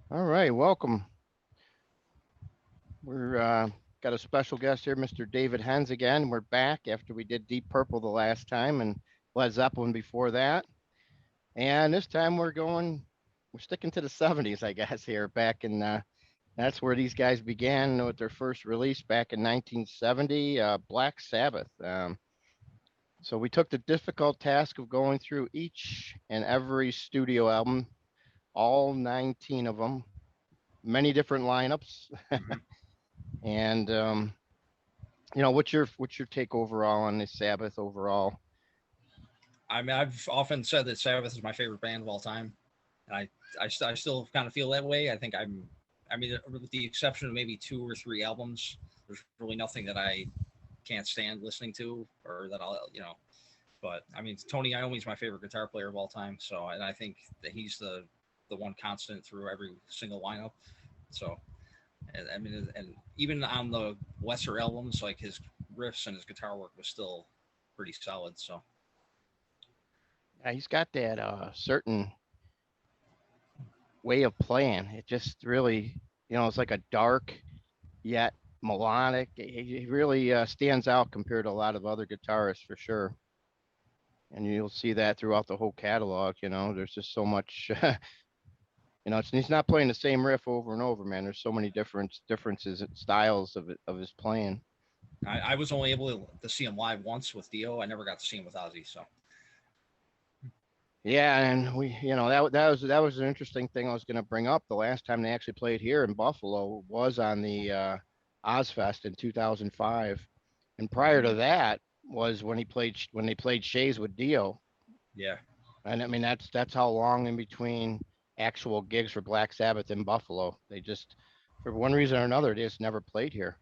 All right, welcome. We're got a special guest here, Mr. David Hens again. We're back after we did Deep Purple the last time and Led Zeppelin before that. And this time we're sticking to the 70s, I guess, here. That's where these guys began with their first release back in 1970, Black Sabbath. So we took the difficult task of going through each and every studio album, all 19 of them, many different lineups. hmm And what's your take overall on this Sabbath overall? I mean, I've often said that Sabbath is my favorite band of all time, and I still kind of feel that way. I mean, with the exception of maybe two or three albums, there's really nothing that I can't stand listening to, or that I'll. But I mean, Tony Iommi's my favorite guitar player of all time, so and I think that he's the one constant through every single lineup. So, I mean, and even on the lesser albums, like his riffs and his guitar work was still pretty solid. So, Yeah, he's got that certain way of playing. It just really, it's like a dark yet melodic. He really stands out compared to a lot of other guitarists for sure. And you'll see that throughout the whole catalog. There's just so much. He's not playing the same riff over and over, man. There's so many differences and styles of his playing. I was only able to see him live once with Dio. I never got to see him with Ozzy. So, Yeah, and that was an interesting thing I was going to bring up. The last time they actually played here in Buffalo was on the Ozfest in 2005, and prior to hmm that was when they played Shays with Dio. yeah, And I mean that's how long in between actual gigs for Black Sabbath in Buffalo. They just for one reason or another they just never played here,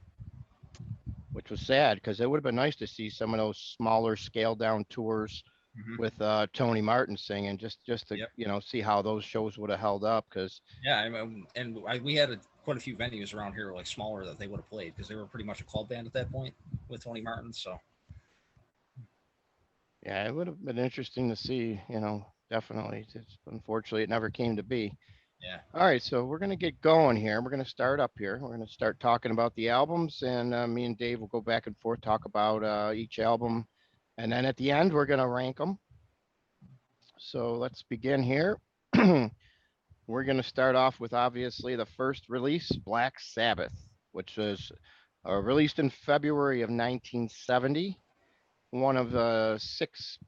which was sad because it would have been nice to see some of those smaller scaled down tours hmm with Tony Martin singing, just to yep, see how those shows would have held up. Because yeah. We had quite a few venues around here, like smaller, that they would have played because they were pretty much a club band at that point with Tony Martin. So, yeah, it would have been interesting to see. Definitely. Unfortunately, it never came to be. yeah, All right, so we're gonna get going here. We're gonna start up here. We're gonna start talking about the albums, and me and Dave will go back and forth talk about each album, and then at the end we're gonna rank them. So let's begin here. We're going to start off with obviously the first release, Black Sabbath, which was released in February of 1970, one of the six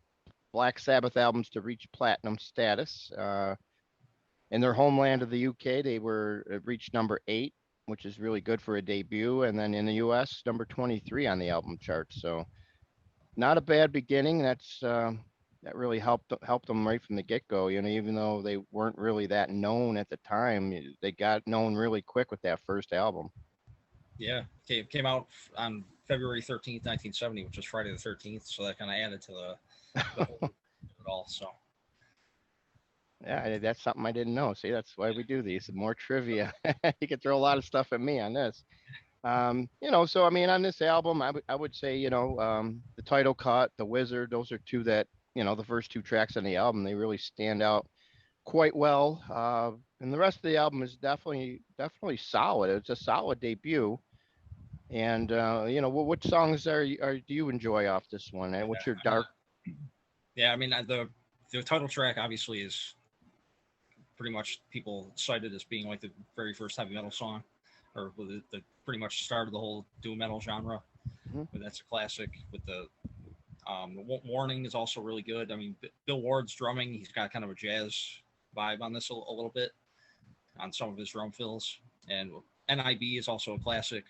Black Sabbath albums to reach platinum status. In their homeland of the UK, they were reached number 8, which is really good for a debut, and then in the US, number 23 on the album chart. So not a bad beginning. That really helped them right from the get go. Even though they weren't really that known at the time, they got known really quick with that first album. yeah. Came out on February 13th, 1970, which was Friday the 13th. So that kind of added to the whole of it all. So, Yeah, that's something I didn't know. See, that's why we do these. More trivia. You could throw a lot of stuff at me on this. So I mean, on this album, I would say, the title cut, the Wizard, those are two that, the first two tracks on the album, they really stand out quite well. And the rest of the album is definitely solid. It's a solid debut. And what songs do you enjoy off this one? yeah, What's your I mean, dark? yeah. I mean, the title track obviously is pretty much people cited as being like the very first heavy metal song, or the pretty much started the whole doom metal genre. Mhm. But that's a classic. With the Warning is also really good. I mean, Bill Ward's drumming, he's got kind of a jazz vibe on this a little bit on some of his drum fills, and NIB is also a classic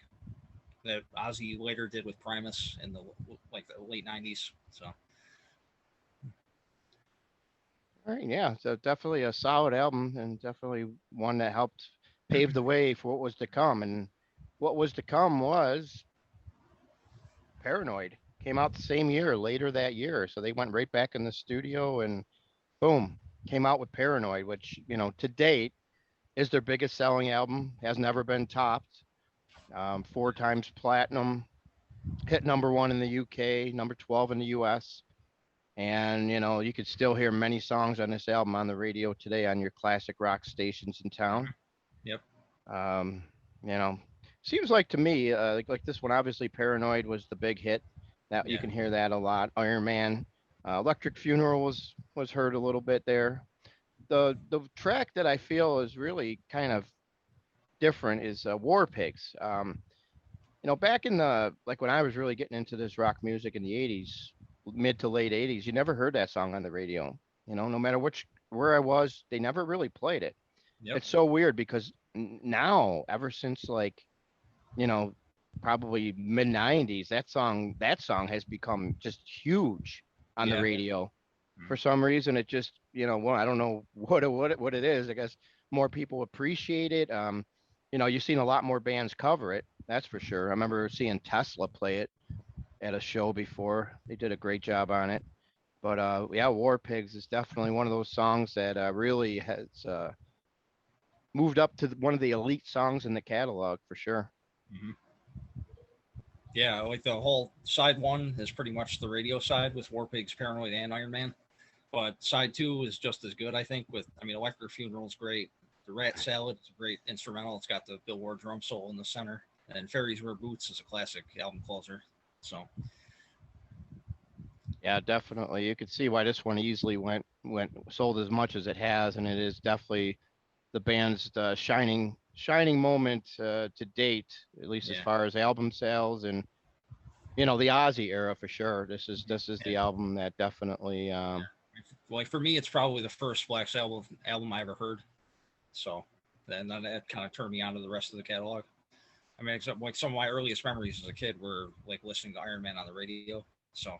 that Ozzy later did with Primus in the late '90s. So All right, yeah, so definitely a solid album and definitely one that helped pave the way for what was to come. And what was to come was Paranoid. Came out the same year, later that year. So they went right back in the studio and boom, came out with Paranoid, which, to date is their biggest selling album, has never been topped. 4 times platinum, hit number 1 in the UK, number 12 in the US. And, you could still hear many songs on this album on the radio today on your classic rock stations in town. Yep. Um, you know, seems like to me, like this one, obviously Paranoid was the big hit. That you Yeah. can hear that a lot. Iron Man, Electric Funeral was heard a little bit there. The track that I feel is really kind of different is War Pigs. Back in the like when I was really getting into this rock music in the '80s, mid to late '80s, you never heard that song on the radio. No matter which where I was, they never really played it. Yep. It's so weird because now, ever since like you know, probably mid '90s, that song has become just huge on the Yeah. radio. For Mhm. some reason, it just well, I don't know what it is. I guess more people appreciate it. You've seen a lot more bands cover it. That's for sure. I remember seeing Tesla play it at a show before. They did a great job on it. But yeah, War Pigs is definitely one of those songs that really has moved up to one of the elite songs in the catalog for sure. Mhm. Yeah, like the whole side one is pretty much the radio side with Warpig's Paranoid and Iron Man. But side two is just as good, I think. Electric Funeral is great. The Rat Salad is a great instrumental. It's got the Bill Ward drum solo in the center. And Fairies Wear Boots is a classic album closer. So, Yeah, definitely. You could see why this one easily went sold as much as it has, and it is definitely the band's shining moment to date, at least as yeah. far as album sales and the Ozzy era for sure. This is Yeah. the album that definitely Like for me, it's probably the first Black Sabbath album I ever heard. So, then that kind of turned me on to the rest of the catalog. Except like some of my earliest memories as a kid were like listening to Iron Man on the radio. So,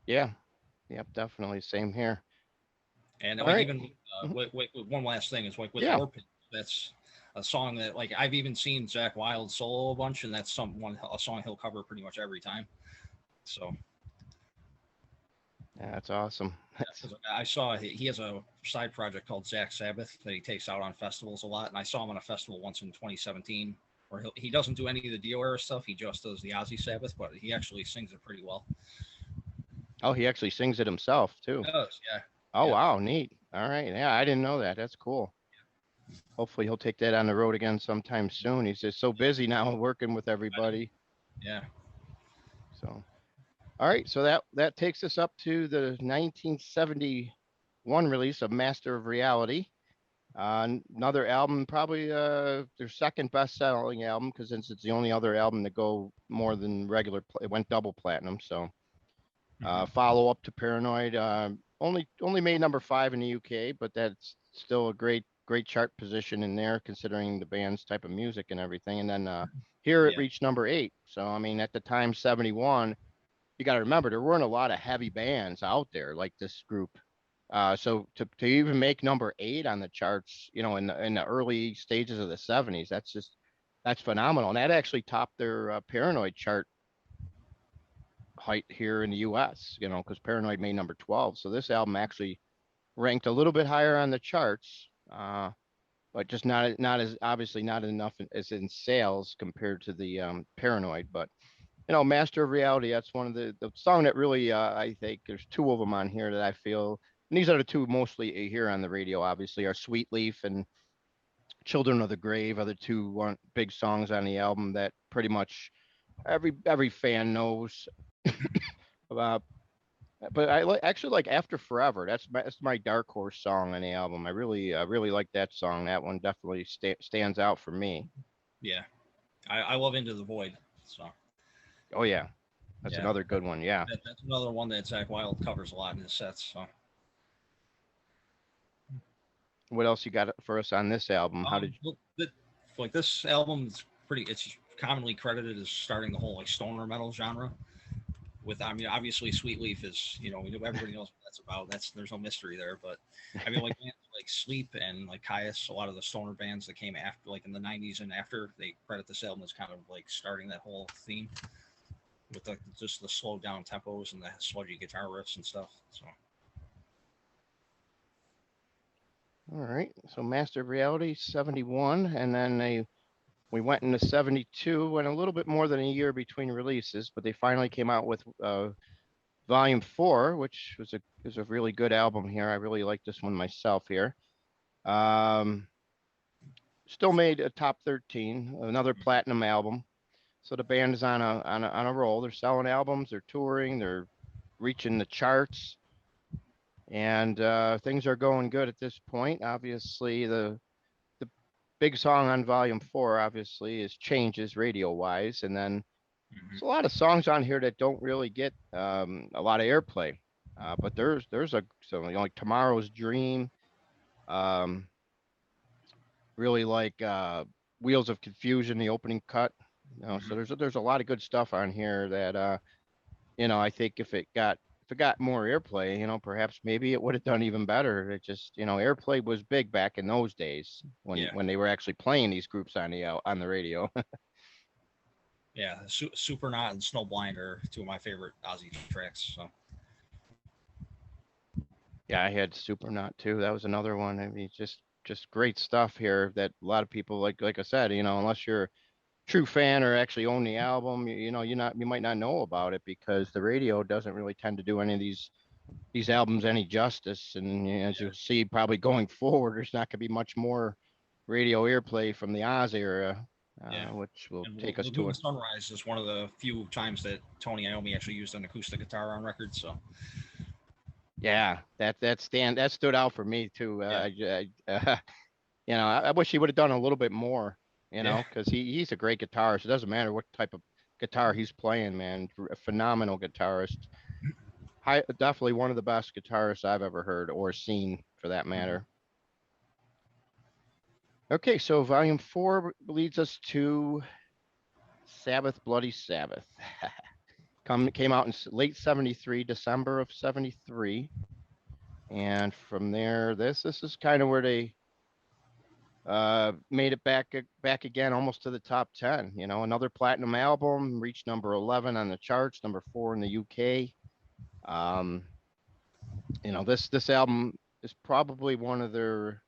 yeah, yep, definitely same here. and All like right. even Mhm. with one last thing is like with Yeah. Warped, that's a song that like I've even seen Zach Wild solo a bunch, and that's a song he'll cover pretty much every time. So Yeah, that's awesome. yeah, because I saw he has a side project called Zach Sabbath that he takes out on festivals a lot, and I saw him on a festival once in 2017 where he doesn't do any of the Dio era stuff. He just does the Ozzy Sabbath, but he actually sings it pretty well. Oh, he actually sings it himself He too. does, yeah, Oh, yeah. wow, neat. All right. Yeah, I didn't know that. That's cool. Hopefully he'll take that on the road again sometime soon. He's just so busy now working with I know. everybody. Yeah. So, all right. So that takes us up to the 1971 release of Master of Reality. Another album, probably their second best-selling album, because since it's the only other album to go more than it went double platinum. So, Hmm. follow up to Paranoid, only made number 5 in the UK, but that's still a great chart position in there, considering the band's type of music and everything. And then here it Yeah. reached number 8. So, I mean, at the time, 71, you got to remember there weren't a lot of heavy bands out there like this group. So to even make number 8 on the charts, in the early stages of the '70s, that's phenomenal. And that actually topped their Paranoid chart height here in the U.S. Because Paranoid made number 12. So this album actually ranked a little bit higher on the charts, but just not as obviously not enough as in sales compared to the Paranoid. But Master of Reality, that's one of the song that really I think there's two of them on here that I feel, and these are the two mostly you hear on the radio. Obviously, are Sweet Leaf and Children of the Grave are the two one big songs on the album that pretty much every fan knows about. But actually like After Forever. That's my dark horse song on the album. I really like that song. That one definitely stands out for me. Yeah. I love Into the Void. So Oh yeah, that's yeah, another good one. Yeah. that's another one that Zach Wild covers a lot in his sets. So What else you got for us on this album? How did well, like this album's pretty. It's commonly credited as starting the whole like stoner metal genre. With obviously Sweet Leaf is everybody knows what that's about. There's no mystery there. But like bands like Sleep and like Caius, a lot of the stoner bands that came after, like in the '90s and after, they credit this album as kind of like starting that whole theme with just the slowed down tempos and the sludgy guitar riffs and stuff. So All right. So Master of Reality 71, and then we went into 72, and a little bit more than a year between releases, but they finally came out with Volume 4, which was a really good album here. I really like this one myself here. Um, still made a top 13, another platinum album. So the band is on a roll. They're selling albums, they're touring, they're reaching the charts, and things are going good at this point. Obviously, the big song on Volume 4 obviously is Changes radio wise, and then Mhm. there's a lot of songs on here that don't really get a lot of airplay. But there's a so like Tomorrow's Dream, um, really like Wheels of Confusion, the opening cut. So Mhm. there's a lot of good stuff on here that I think if it got more airplay, perhaps maybe it would have done even better. It just, airplay was big back in those days when Yeah, when they were actually playing these groups on the radio. yeah. Supernaut and Snowblind are two of my favorite Ozzy tracks. So Yeah, I had Supernaut too. That was another one. I mean, just great stuff here that a lot of people like I said, unless you're a true fan or actually own the album, you might not know about it because the radio doesn't really tend to do any of these albums any justice. And as yeah, you'll see, probably going forward, there's not going to be much more radio airplay from the Oz era, yeah. which will And take us to Lagoon it. Sunrise is one of the few times that Tony Iommi actually used an acoustic guitar on record. So Yeah, that stood out for me too. yeah, I wish he would have done a little bit more, yeah, because he's a great guitarist. It doesn't matter what type of guitar he's playing, man. A phenomenal guitarist. Definitely one of the best guitarists I've ever heard or seen, for that Mhm. matter. Okay, so Volume 4 leads us to Sabbath, Bloody Sabbath. Came out in late '73, December of '73, and from there, this is kind of where they made it back again, almost to the top 10. Another platinum album, reached number 11 on the charts, number 4 in the UK. Um, this album is probably one of their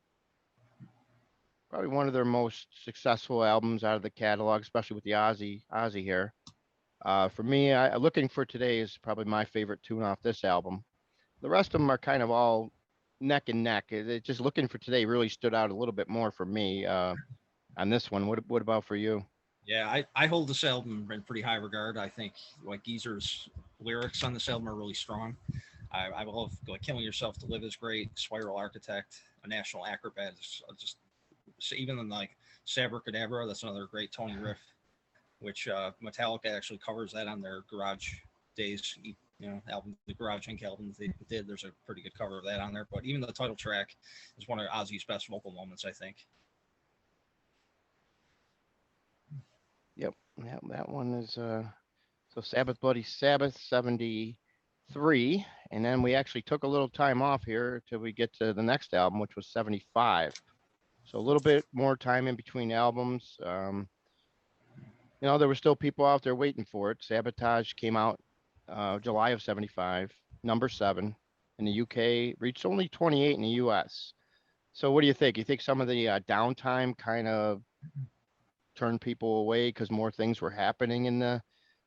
most successful albums out of the catalog, especially with the Ozzy here. For me, Looking for Today is probably my favorite tune off this album. The rest of them are kind of all neck and neck. Just Looking for Today really stood out a little bit more for me on this one. What about for you? yeah. I hold this album in pretty high regard. I think like Geezer's lyrics on this album are really strong. I love like Killing Yourself to Live is great. Spiral Architect, A National Acrobat is just even in like Sabracadabra. That's another great Tony riff, which Metallica actually covers that on their Garage Days, album, the Garage Inc. album they did. There's a pretty good cover of that on there. But even the title track is one of Ozzy's best vocal moments, I think. Yep, that one is so Sabbath, Bloody Sabbath, '73, and then we actually took a little time off here till we get to the next album, which was '75. So a little bit more time in between albums. There were still people out there waiting for it. Sabotage came out July of '75, number 7 in the UK, reached only 28 in the US. So what do you think? You think some of the downtime kind of turned people away because more things were happening in the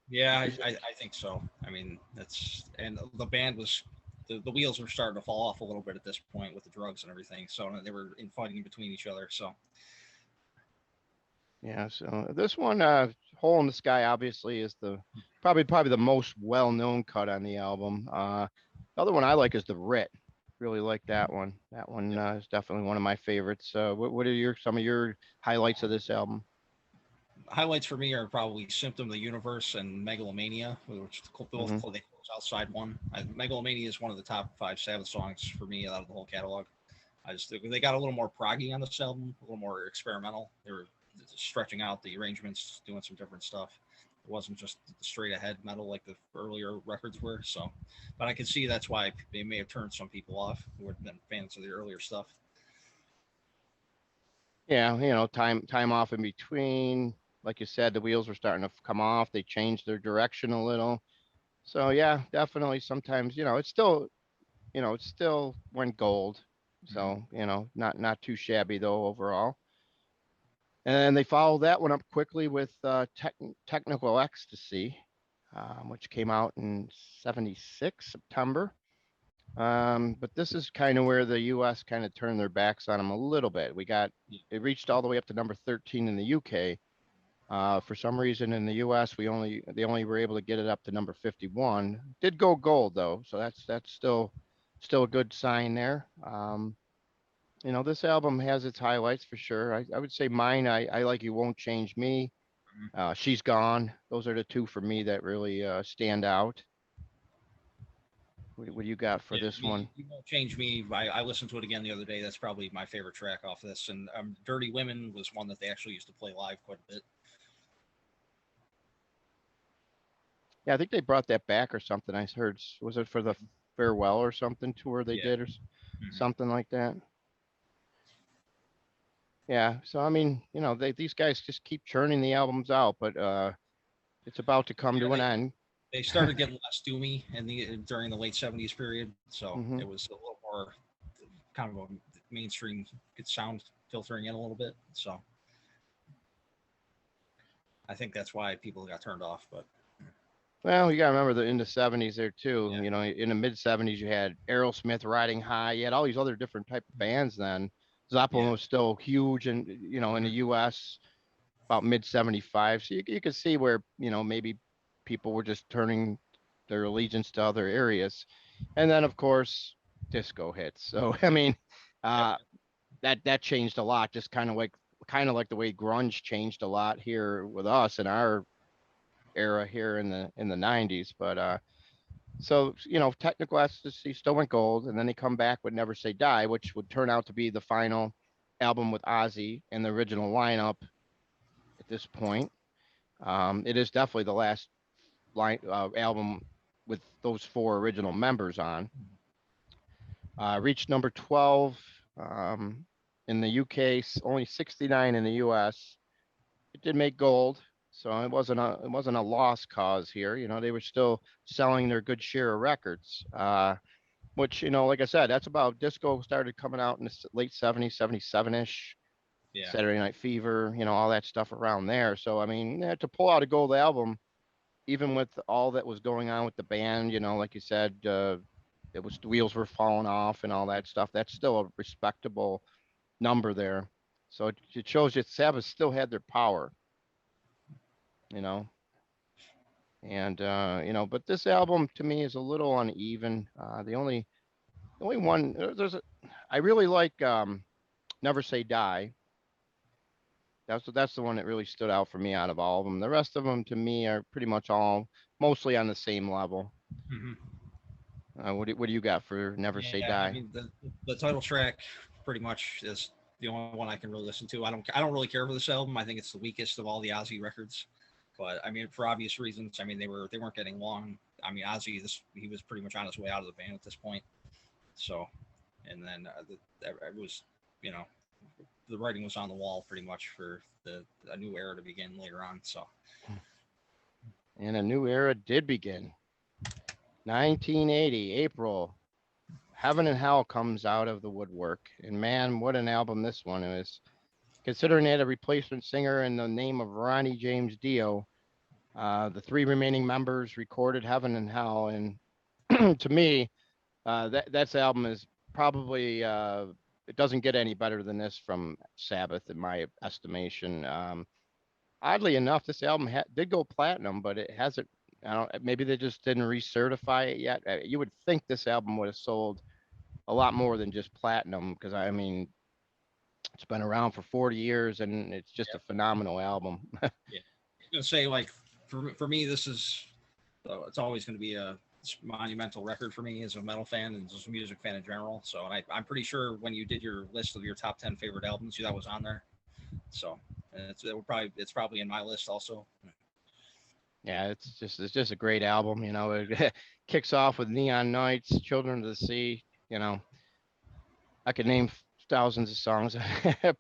Yeah, music? I think so. I mean, that's and the band was the wheels were starting to fall off a little bit at this point with the drugs and everything. So they were in fighting between each other. So Yeah, so this one, "Hole in the Sky," obviously is the probably the most well-known cut on the album. The other one I like is "The Writ." Really like that one. That one yep. is definitely one of my favorites. What are some of your highlights of this album? Highlights for me are probably Symptom of the Universe and Megalomania, which both Hmm. they close outside one. Megalomania is one of the top 5 Sabbath songs for me out of the whole catalog. I just they got a little more proggy on this album, a little more experimental. They were stretching out the arrangements, doing some different stuff. It wasn't just straight ahead metal like the earlier records were. So, but I can see that's why they may have turned some people off who had been fans of the earlier stuff. Yeah, time off in between. Like you said, the wheels were starting to come off. They changed their direction a little. So yeah, definitely. Sometimes it still went gold. Mm-hmm. So not too shabby though overall. And they followed that one up quickly with Technical Ecstasy, which came out in '76, September. But this is kind of where the U.S. kind of turned their backs on them a little bit. Yeah. It reached all the way up to number 13 in the UK. For some reason in the U.S. They only were able to get it up to number 51. Did go gold though, so that's still a good sign there. This album has its highlights for sure. I would say mine. I like You Won't Change Me. Mhm. She's Gone. Those are the two for me that really stand out. What do you got for Yeah, this me, one? you won't change me. I listened to it again the other day. That's probably my favorite track off this. And "Dirty Women" was one that they actually used to play live quite a bit. Yeah, I think they brought that back or something. I heard, was it for the farewell or something tour they Yeah. did or Hmm. something like that? Yeah. So I mean, these guys just keep churning the albums out, but it's about to come Yeah, to an end. they started getting less doomy during the late '70s period, so Hmm. it was a little more kind of a mainstream good sound filtering in a little bit. So I think that's why people got turned off. But Well, you got to remember that in the 70s there too. yeah, In the mid 70s, you had Aerosmith riding high. You had all these other different type of bands then. Zeppelin yeah, was still huge and in the mhm, US about mid 75. So you could see where, maybe people were just turning their allegiance to other areas. And then of course, disco hits. So I mean, yep, uh that changed a lot, just kind of like the way grunge changed a lot here with us in our era here in the 90s. But so Technical Ecstasy still went gold, and then they come back with Never Say Die, which would turn out to be the final album with Ozzy and the original lineup at this point. It is definitely the last album with those four original members on. Reached number 12 um, in the UK, only 69 in the US. It did make gold, so it wasn't a lost cause here. They were still selling their good share of records. Which like I said, that's about disco started coming out in the late 70s, 77-ish. yeah, Saturday Night Fever, all that stuff around there. So I mean, to pull out a gold album, even with all that was going on with the band, like you said, it was the wheels were falling off and all that stuff. That's still a respectable number there. So it shows you Sabbath still had their power, you know. And but this album to me is a little uneven. The only one I really like Never Say Die. That's the one that really stood out for me out of all of them. The rest of them to me are pretty much all mostly on the same level. hmm What do you got for Never Say yeah. I Die? mean, the title track pretty much is the only one I can really listen to. I don't really care for this album. I think it's the weakest of all the Ozzy records. But I mean, for obvious reasons. I mean, they weren't getting long. I mean, Ozzy, he was pretty much on his way out of the band at this point. So, and then it was, you know, the writing was on the wall pretty much for a new era to begin later on. So, And a new era did begin. 1980, April. Heaven and Hell comes out of the woodwork. And man, what an album this one is. Considering it had a replacement singer in the name of Ronnie James Dio, the three remaining members recorded Heaven and Hell. And to me, that's album is probably it doesn't get any better than this from Sabbath in my estimation. Oddly enough, this album did go platinum, but it hasn't. I don't. Maybe they just didn't recertify it yet. You would think this album would have sold a lot more than just platinum because I mean it's been around for 40 years and it's just yeah, a phenomenal album. yeah. I was gonna say like for me, this is it's always going to be a monumental record for me as a metal fan and as a music fan in general. So, and I'm pretty sure when you did your list of your top 10 favorite albums, that was on there. So, it's probably in my list also. Yeah, it's just a great album. It kicks off with Neon Nights, Children of the Sea. I could name thousands of songs.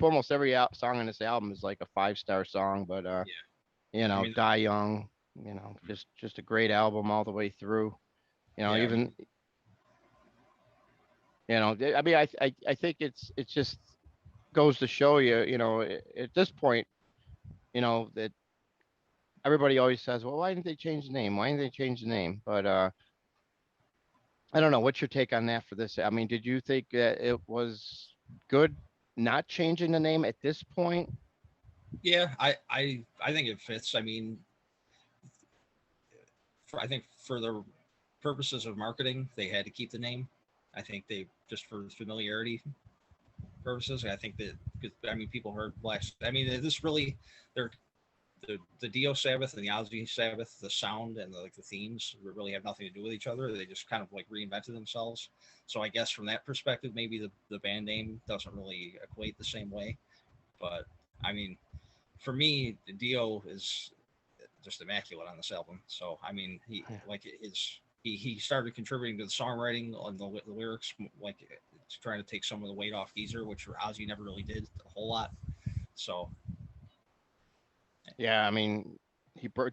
Almost every song on this album is like a five-star song. But Yeah, I mean, Die Young. Just a great album all the way through. yeah, I Even mean, I mean, I think it's just goes to show you, at this point, that everybody always says, well, why didn't they change the name? Why didn't they change the name? But I don't know. What's your take on that for this? I mean, did you think that it was good not changing the name at this point? Yeah, I think it fits. I mean, I think for the purposes of marketing, they had to keep the name. I think they just for familiarity purposes. I think that because I mean people heard Black. I mean this really they're the Dio Sabbath and the Ozzy Sabbath, the sound and like the themes really have nothing to do with each other. They just kind of like reinvented themselves. So I guess from that perspective, maybe the band name doesn't really equate the same way. But I mean, for me, Dio is just immaculate on this album. So I mean, he like his he started contributing to the songwriting on the lyrics, like trying to take some of the weight off Geezer, which Ozzy never really did a whole lot. So Yeah, I mean,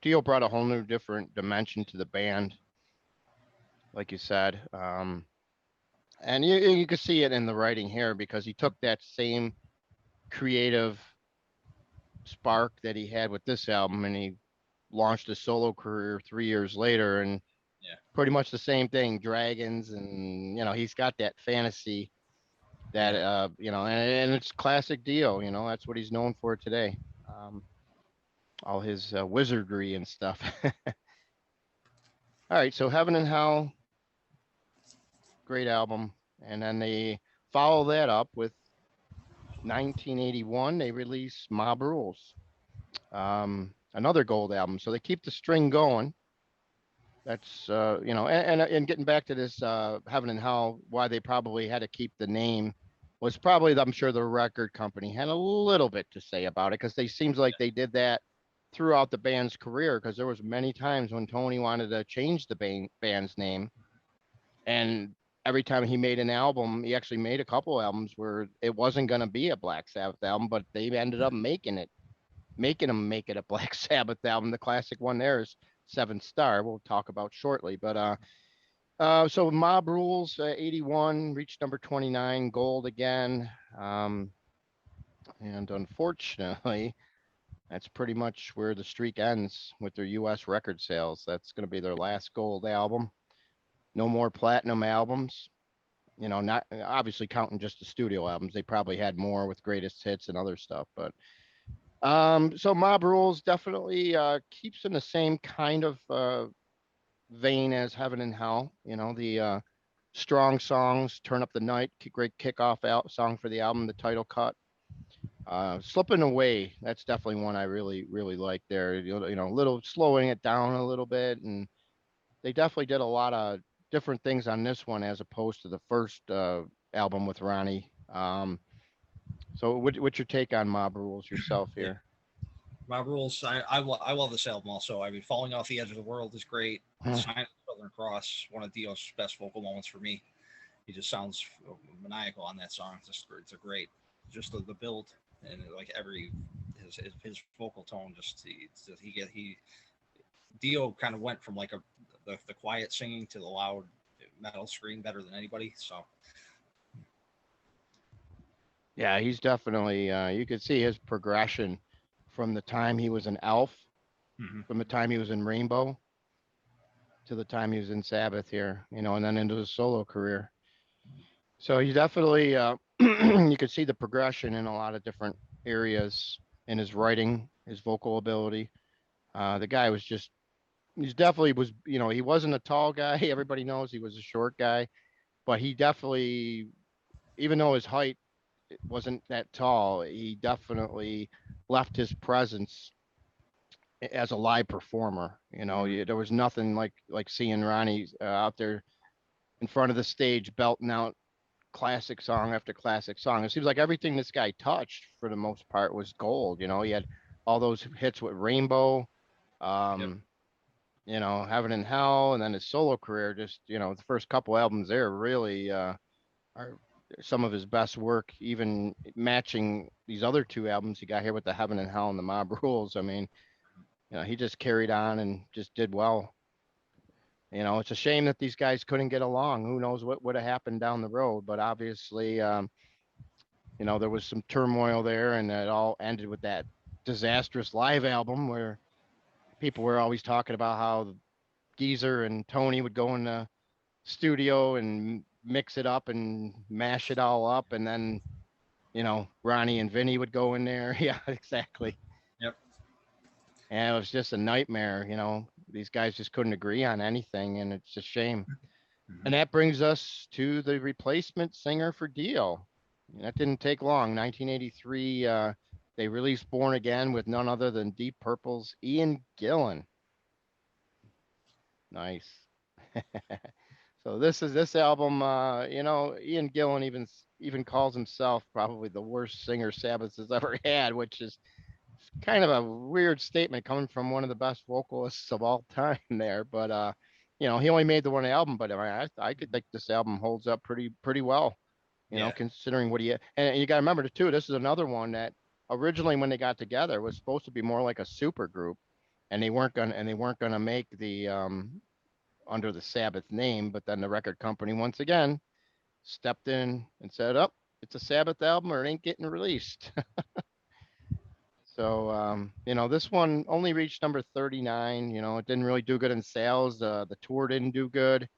Dio brought a whole new different dimension to the band, like you said. And you can see it in the writing here because he took that same creative spark that he had with this album and he launched a solo career 3 years later and yeah, pretty much the same thing, dragons, and he's got that fantasy that yeah, and it's classic Dio. That's what he's known for today. Um, all his wizardry and stuff. All right, so Heaven and Hell, great album, and then they follow that up with 1981. They release Mob Rules, another gold album. So they keep the string going. That's and getting back to this Heaven and Hell, why they probably had to keep the name was probably I'm sure the record company had a little bit to say about it because they seems like they did that throughout the band's career because there was many times when Tony wanted to change the band's name, and every time he made an album, he actually made a couple albums where it wasn't going to be a Black Sabbath album, but they ended up making him make it a Black Sabbath album. The classic one there is Seven Star. We'll talk about shortly, but so Mob Rules 81 reached number 29, gold again, and unfortunately, that's pretty much where the streak ends with their U.S. record sales. That's going to be their last gold album. No more platinum albums. Not obviously counting just the studio albums. They probably had more with greatest hits and other stuff, but so Mob Rules definitely keeps in the same kind of vein as Heaven and Hell. The strong songs, Turn Up the Night, great kickoff out song for the album, the title cut. Slipping Away, that's definitely one I really, really like there. A little slowing it down a little bit, and they definitely did a lot of different things on this one as opposed to the first album with Ronnie. So what's your take on Mob Rules yourself yeah. here? My rules. I love this album also. I mean, Falling Off the Edge of the World is great. Huh. Sign of the Southern Cross, one of Dio's best vocal moments for me. He just sounds maniacal on that song. It's a great, just the build and like every his vocal tone. He Dio kind of went from like the quiet singing to the loud metal scream better than anybody. So Yeah, he's definitely. You could see his progression from the time he was an Elf, mm-hmm. from the time he was in Rainbow, to the time he was in Sabbath here. And then into his solo career. So he definitely, you could see the progression in a lot of different areas in his writing, his vocal ability. The guy was just, he's definitely was, he wasn't a tall guy. Everybody knows he was a short guy, but he definitely, even though his height wasn't that tall, he definitely left his presence as a live performer. Mm-hmm. There was nothing like seeing Ronnie out there in front of the stage belting out classic song after classic song. It seems like everything this guy touched for the most part was gold. He had all those hits with Rainbow, Yep. um, Heaven and Hell, and then his solo career. Just the first couple albums there really are some of his best work, even matching these other two albums he got here with the Heaven and Hell and the Mob Rules. I mean, he just carried on and just did well. It's a shame that these guys couldn't get along. Who knows what would have happened down the road? But obviously, there was some turmoil there, and it all ended with that disastrous live album where people were always talking about how Geezer and Tony would go in the studio and mix it up and mash it all up, and then Ronnie and Vinny would go in there. Yeah, exactly. Yep. And it was just a nightmare. These guys just couldn't agree on anything, and it's a shame. Hmm. And that brings us to the replacement singer for Dio. And that didn't take long. 1983, they released Born Again with none other than Deep Purple's Ian Gillan. Nice. So this album. Ian Gillan even calls himself probably the worst singer Sabbath has ever had, which is kind of a weird statement coming from one of the best vocalists of all time there. But he only made the one album, but I could think this album holds up pretty well. Yeah. Considering what he and you got to remember too. This is another one that originally when they got together was supposed to be more like a super group, and they weren't gonna make the under the Sabbath name, but then the record company once again stepped in and said, "Up, it's a Sabbath album or it ain't getting released." So, this one only reached number 39. It didn't really do good in sales. The tour didn't do good.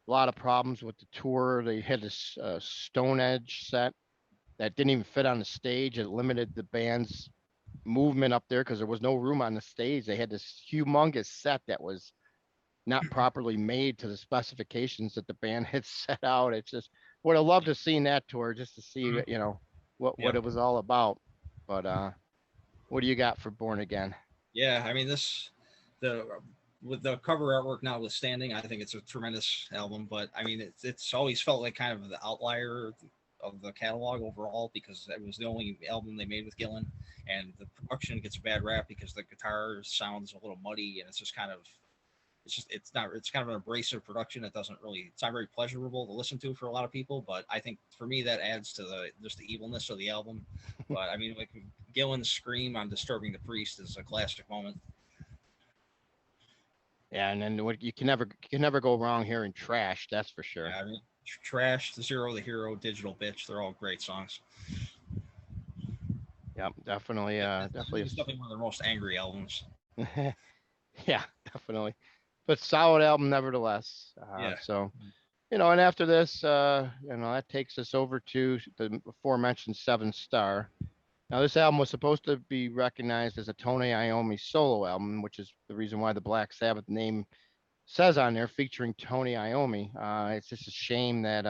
A lot of problems with the tour. They had this Stone Edge set that didn't even fit on the stage. It limited the band's movement up there because there was no room on the stage. They had this humongous set that was not properly made to the specifications that the band had set out. It's just would have loved to have seen that tour just to see, Mhm. what Yep. it was all about. But what do you got for Born Again? Yeah. I mean, the with the cover artwork notwithstanding, I think it's a tremendous album. But I mean, it's always felt like kind of the outlier of the catalog overall because it was the only album they made with Gillan, and the production gets a bad rap because the guitar sounds a little muddy and it's just kind of it's kind of an abrasive production. It's not very pleasurable to listen to for a lot of people, but I think for me that adds to the just the evilness of the album. But I mean, like Gillan's scream on "Disturbing the Priest" is a classic moment. Yeah, and then what you can never go wrong here in Trash, that's for sure. Yeah, I mean, Trash, The Zero, The Hero, Digital Bitch, they're all great songs. Yeah, definitely, I think it's definitely one of their most angry albums. yeah, definitely. But solid album nevertheless. Yeah. And after this, that takes us over to the aforementioned Seven Star. Now, this album was supposed to be recognized as a Tony Iommi solo album, which is the reason why the Black Sabbath name says on there featuring Tony Iommi. It's just a shame that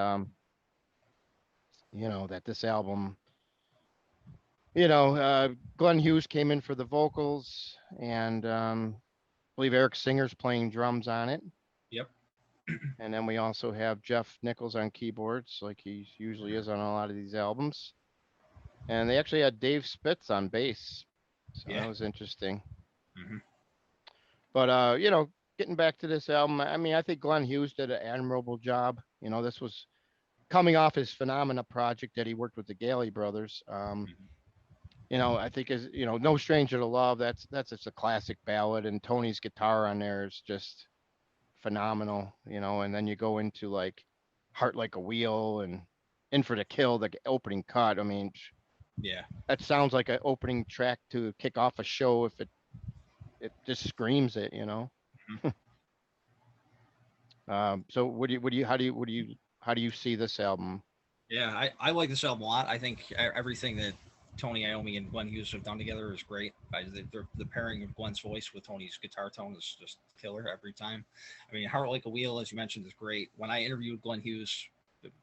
that this album, Glenn Hughes came in for the vocals, and I believe Eric Singer's playing drums on it. Yep. And then we also have Jeff Nichols on keyboards, like he usually is on a lot of these albums. And they actually had Dave Spitz on bass, so Yeah. that was interesting. Hmm. But getting back to this album, I mean, I think Glenn Hughes did an admirable job. This was coming off his Phenomena project that he worked with the Gailey brothers. I think is No Stranger to Love. That's just a classic ballad, and Tony's guitar on there is just phenomenal. And then you go into like Heart Like a Wheel and In for the Kill, the opening cut. I mean, Yeah. that sounds like an opening track to kick off a show if it just screams it. Mhm. So how do you see this album? Yeah, I like this album a lot. I think everything that Tony Iommi and Glenn Hughes have done together is great. The pairing of Glenn's voice with Tony's guitar tone is just killer every time. I mean, Heart Like a Wheel, as you mentioned, is great. When I interviewed Glenn Hughes,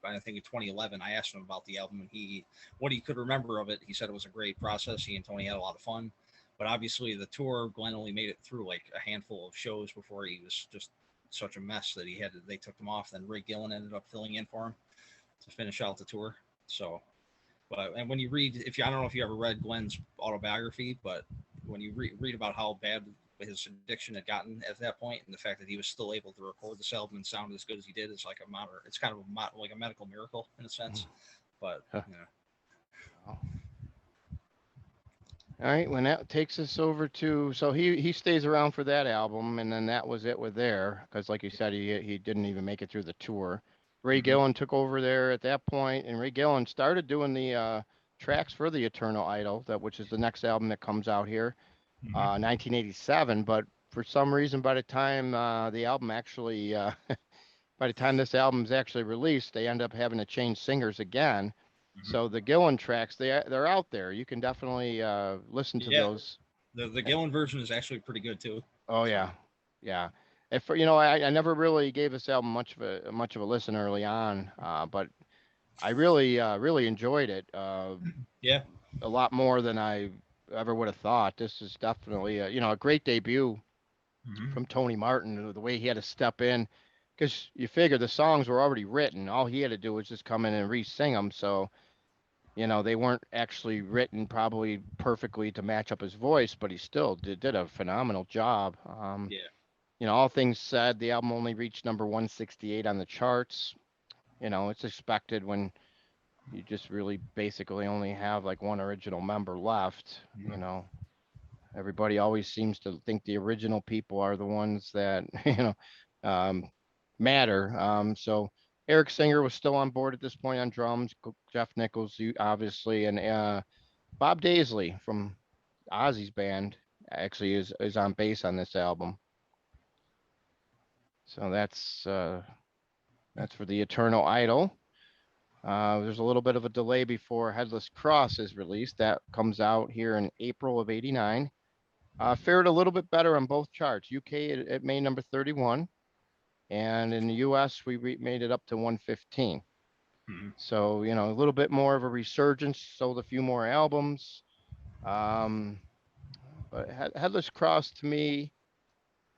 I think in 2011, I asked him about the album and what he could remember of it. He said it was a great process. He and Tony had a lot of fun. But obviously, the tour, Glenn only made it through like a handful of shows before he was just such a mess that they took him off. Then Ray Gillan ended up filling in for him to finish out the tour. So, but and when you read, if you I don't know if you ever read Glenn's autobiography, but when you read about how bad his addiction had gotten at that point, and the fact that he was still able to record this album and sound as good as he did is like it's kind of like a medical miracle in a sense. But Huh. you know, All right, when that takes us over to so he stays around for that album, and then that was it with there because, like you said, he didn't even make it through the tour. Ray mm-hmm, Gillan took over there at that point, and Ray Gillan started doing the tracks for the Eternal Idol, which is the next album that comes out here, mm-hmm, 1987. But for some reason, by the time the album actually by the time this album's actually released, they end up having to change singers again. Hmm. So the Gillan tracks, they're out there. You can definitely listen to Yeah, those. the Gillen version is actually pretty good too. Oh So yeah, yeah. If I never really gave this album much of a listen early on, but I really enjoyed it. yeah. A lot more than I ever would have thought. This is definitely a great debut Hmm. from Tony Martin. The way he had to step in, because you figure the songs were already written. All he had to do was just come in and re-sing them. So they weren't actually written probably perfectly to match up his voice, but he still did a phenomenal job. Yeah. All things said, the album only reached number 168 on the charts. It's expected when you just really basically only have like one original member left. Everybody always seems to think the original people are the ones that um, matter. So Eric Singer was still on board at this point on drums. Jeff Nichols, obviously, and Bob Daisley from Ozzy's band actually is on bass on this album. So that's for the Eternal Idol. There's a little bit of a delay before Headless Cross is released. That comes out here in April of '89. Fared a little bit better on both charts. UK it made number 31, and in the US we made it up to 115. Hmm. So a little bit more of a resurgence. Sold a few more albums. Um, but Headless Cross to me,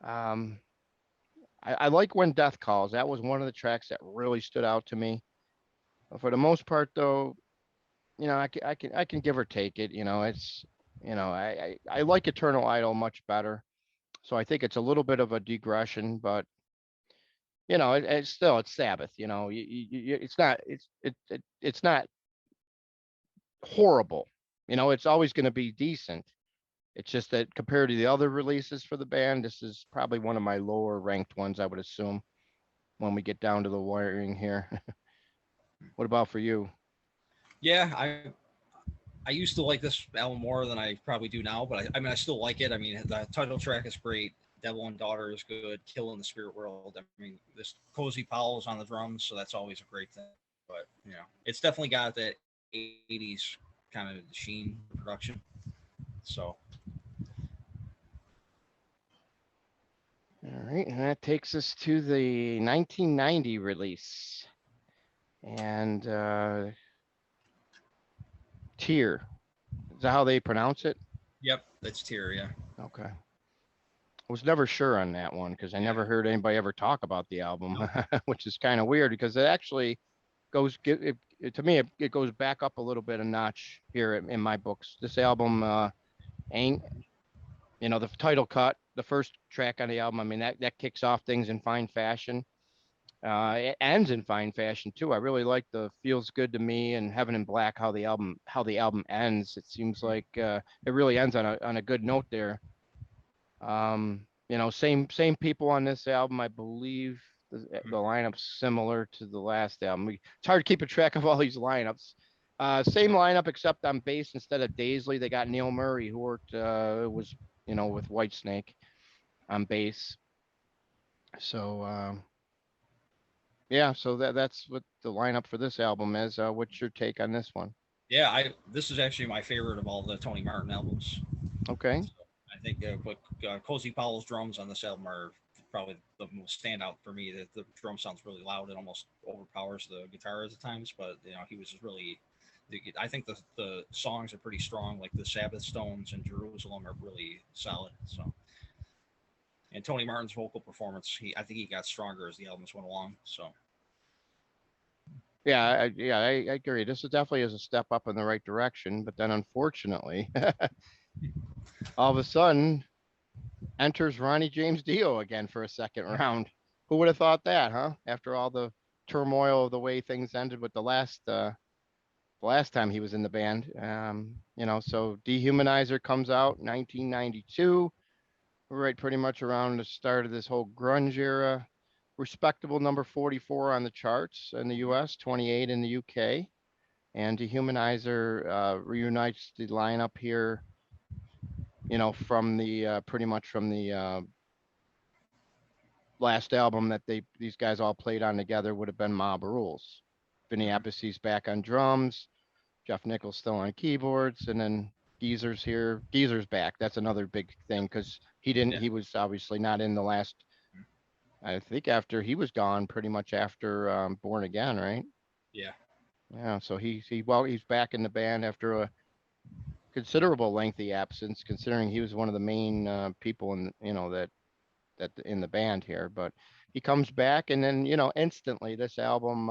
um, I like When Death Calls. That was one of the tracks that really stood out to me. For the most part, though, I can give or take it. I like Eternal Idol much better. So I think it's a little bit of a digression, but it's Sabbath. It's not horrible. It's always going to be decent. It's just that compared to the other releases for the band, this is probably one of my lower ranked ones, I would assume, when we get down to the wiring here. What about for you? Yeah, I used to like this album more than I probably do now, but I mean I still like it. I mean the title track is great. Devil and Daughter is good. Kill in the Spirit World. I mean this Cozy Powell's on the drums, so that's always a great thing. But it's definitely got that '80s kind of sheen production. So All right, and that takes us to the 1990 release. And Tear. Is that how they pronounce it? yep, that's Tear. Yeah, Okay. I was never sure on that one because I yeah. never heard anybody ever talk about the album, Nope. which is kind of weird because it actually to me it goes back up a little bit a notch here in my books. This album ain't the title cut, the first track on the album. I mean that kicks off things in fine fashion. It ends in fine fashion too. I really like the "Feels Good to Me" and "Heaven in Black" how the album ends. It seems like it really ends on a good note there. Same people on this album. I believe the lineup's similar to the last album. It's hard keeping track of all these lineups. Same lineup except on bass instead of Daisley, they got Neil Murray who worked was with Whitesnake on bass. So yeah, so that's what the lineup for this album is. What's your take on this one? Yeah, I this is actually my favorite of all the Tony Martin albums. Okay. So I think but Cozy Powell's drums on this album are probably the most standout for me. That the drum sounds really loud and almost overpowers the guitar at times, but he was just really. I think the songs are pretty strong, like the Sabbath Stones and Jerusalem are really solid. So, and Tony Martin's vocal performance, I think he got stronger as the albums went along. So, Yeah, I agree. This is definitely is a step up in the right direction, but then unfortunately, all of a sudden enters Ronnie James Dio again for a second round. Who would have thought that, huh? After all the turmoil of the way things ended with the last time he was in the band. So Dehumanizer comes out 1992, right pretty much around the start of this whole grunge era. Respectable number 44 on the charts in the US, 28 in the UK. And Dehumanizer reunites the lineup here, from the pretty much from the last album that these guys all played on together would have been Mob Rules. Vinny Hmm. Appice's back on drums, Jeff Nichols still on keyboards, and then Geezer's here. Geezer's back. That's another big thing because he didn't. Yeah. He was obviously not in the last. I think after he was gone, pretty much after Born Again, right? Yeah. Yeah. So he's back in the band after a considerable lengthy absence, considering he was one of the main people in that in the band here. But he comes back, and then instantly this album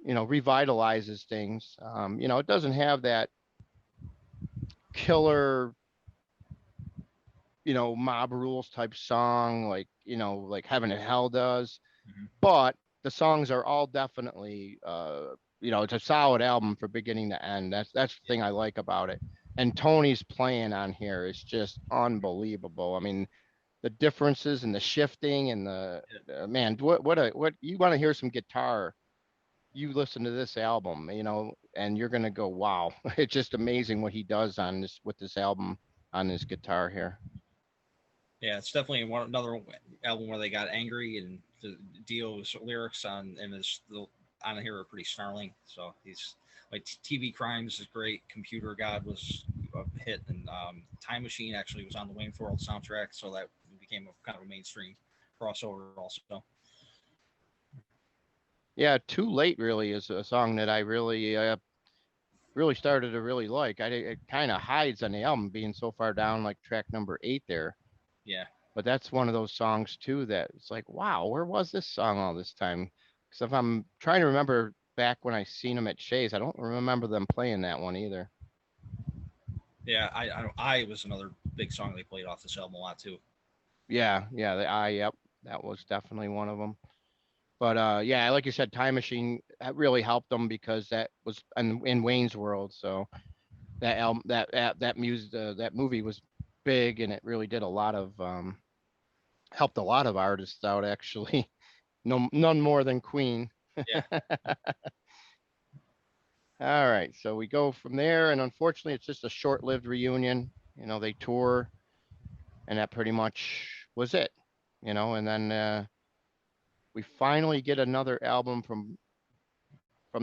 revitalizes things. It doesn't have that killer Mob Rules type song like like Heaven and Hell does, Hmm. but the songs are all definitely it's a solid album for beginning to end. That's the Yeah. thing I like about it. And Tony's playing on here is just unbelievable. I mean, the differences and the shifting and the Yeah. man, what you want to hear some guitar, you listen to this album, and you're gonna go, wow. It's just amazing what he does on this with this album on his guitar here. Yeah, it's definitely another album where they got angry, and the Dio's lyrics on here are pretty snarling. So he's like TV Crimes is great. Computer God was a hit, and Time Machine actually was on the Wayne World soundtrack, so that became a kind of a mainstream crossover also. Yeah, Too Late really is a song that I really started to really like. It kind of hides on the album being so far down, like track number 8 there. Yeah, But that's one of those songs too that it's like, wow, where was this song all this time? Because if I'm trying to remember back when I seen them at Shays, I don't remember them playing that one either. yeah. I was another big song they played off this album a lot too. Yeah, yep, that was definitely one of them. But yeah, like you said, Time Machine that really helped them because that was in Wayne's World. So that album, that music, that movie was big, and it really did a lot of helped a lot of artists out actually. No, none more than Queen. Yeah, All right, so we go from there, and unfortunately, it's just a short-lived reunion. They tour, and that pretty much was it. And then we finally get another album from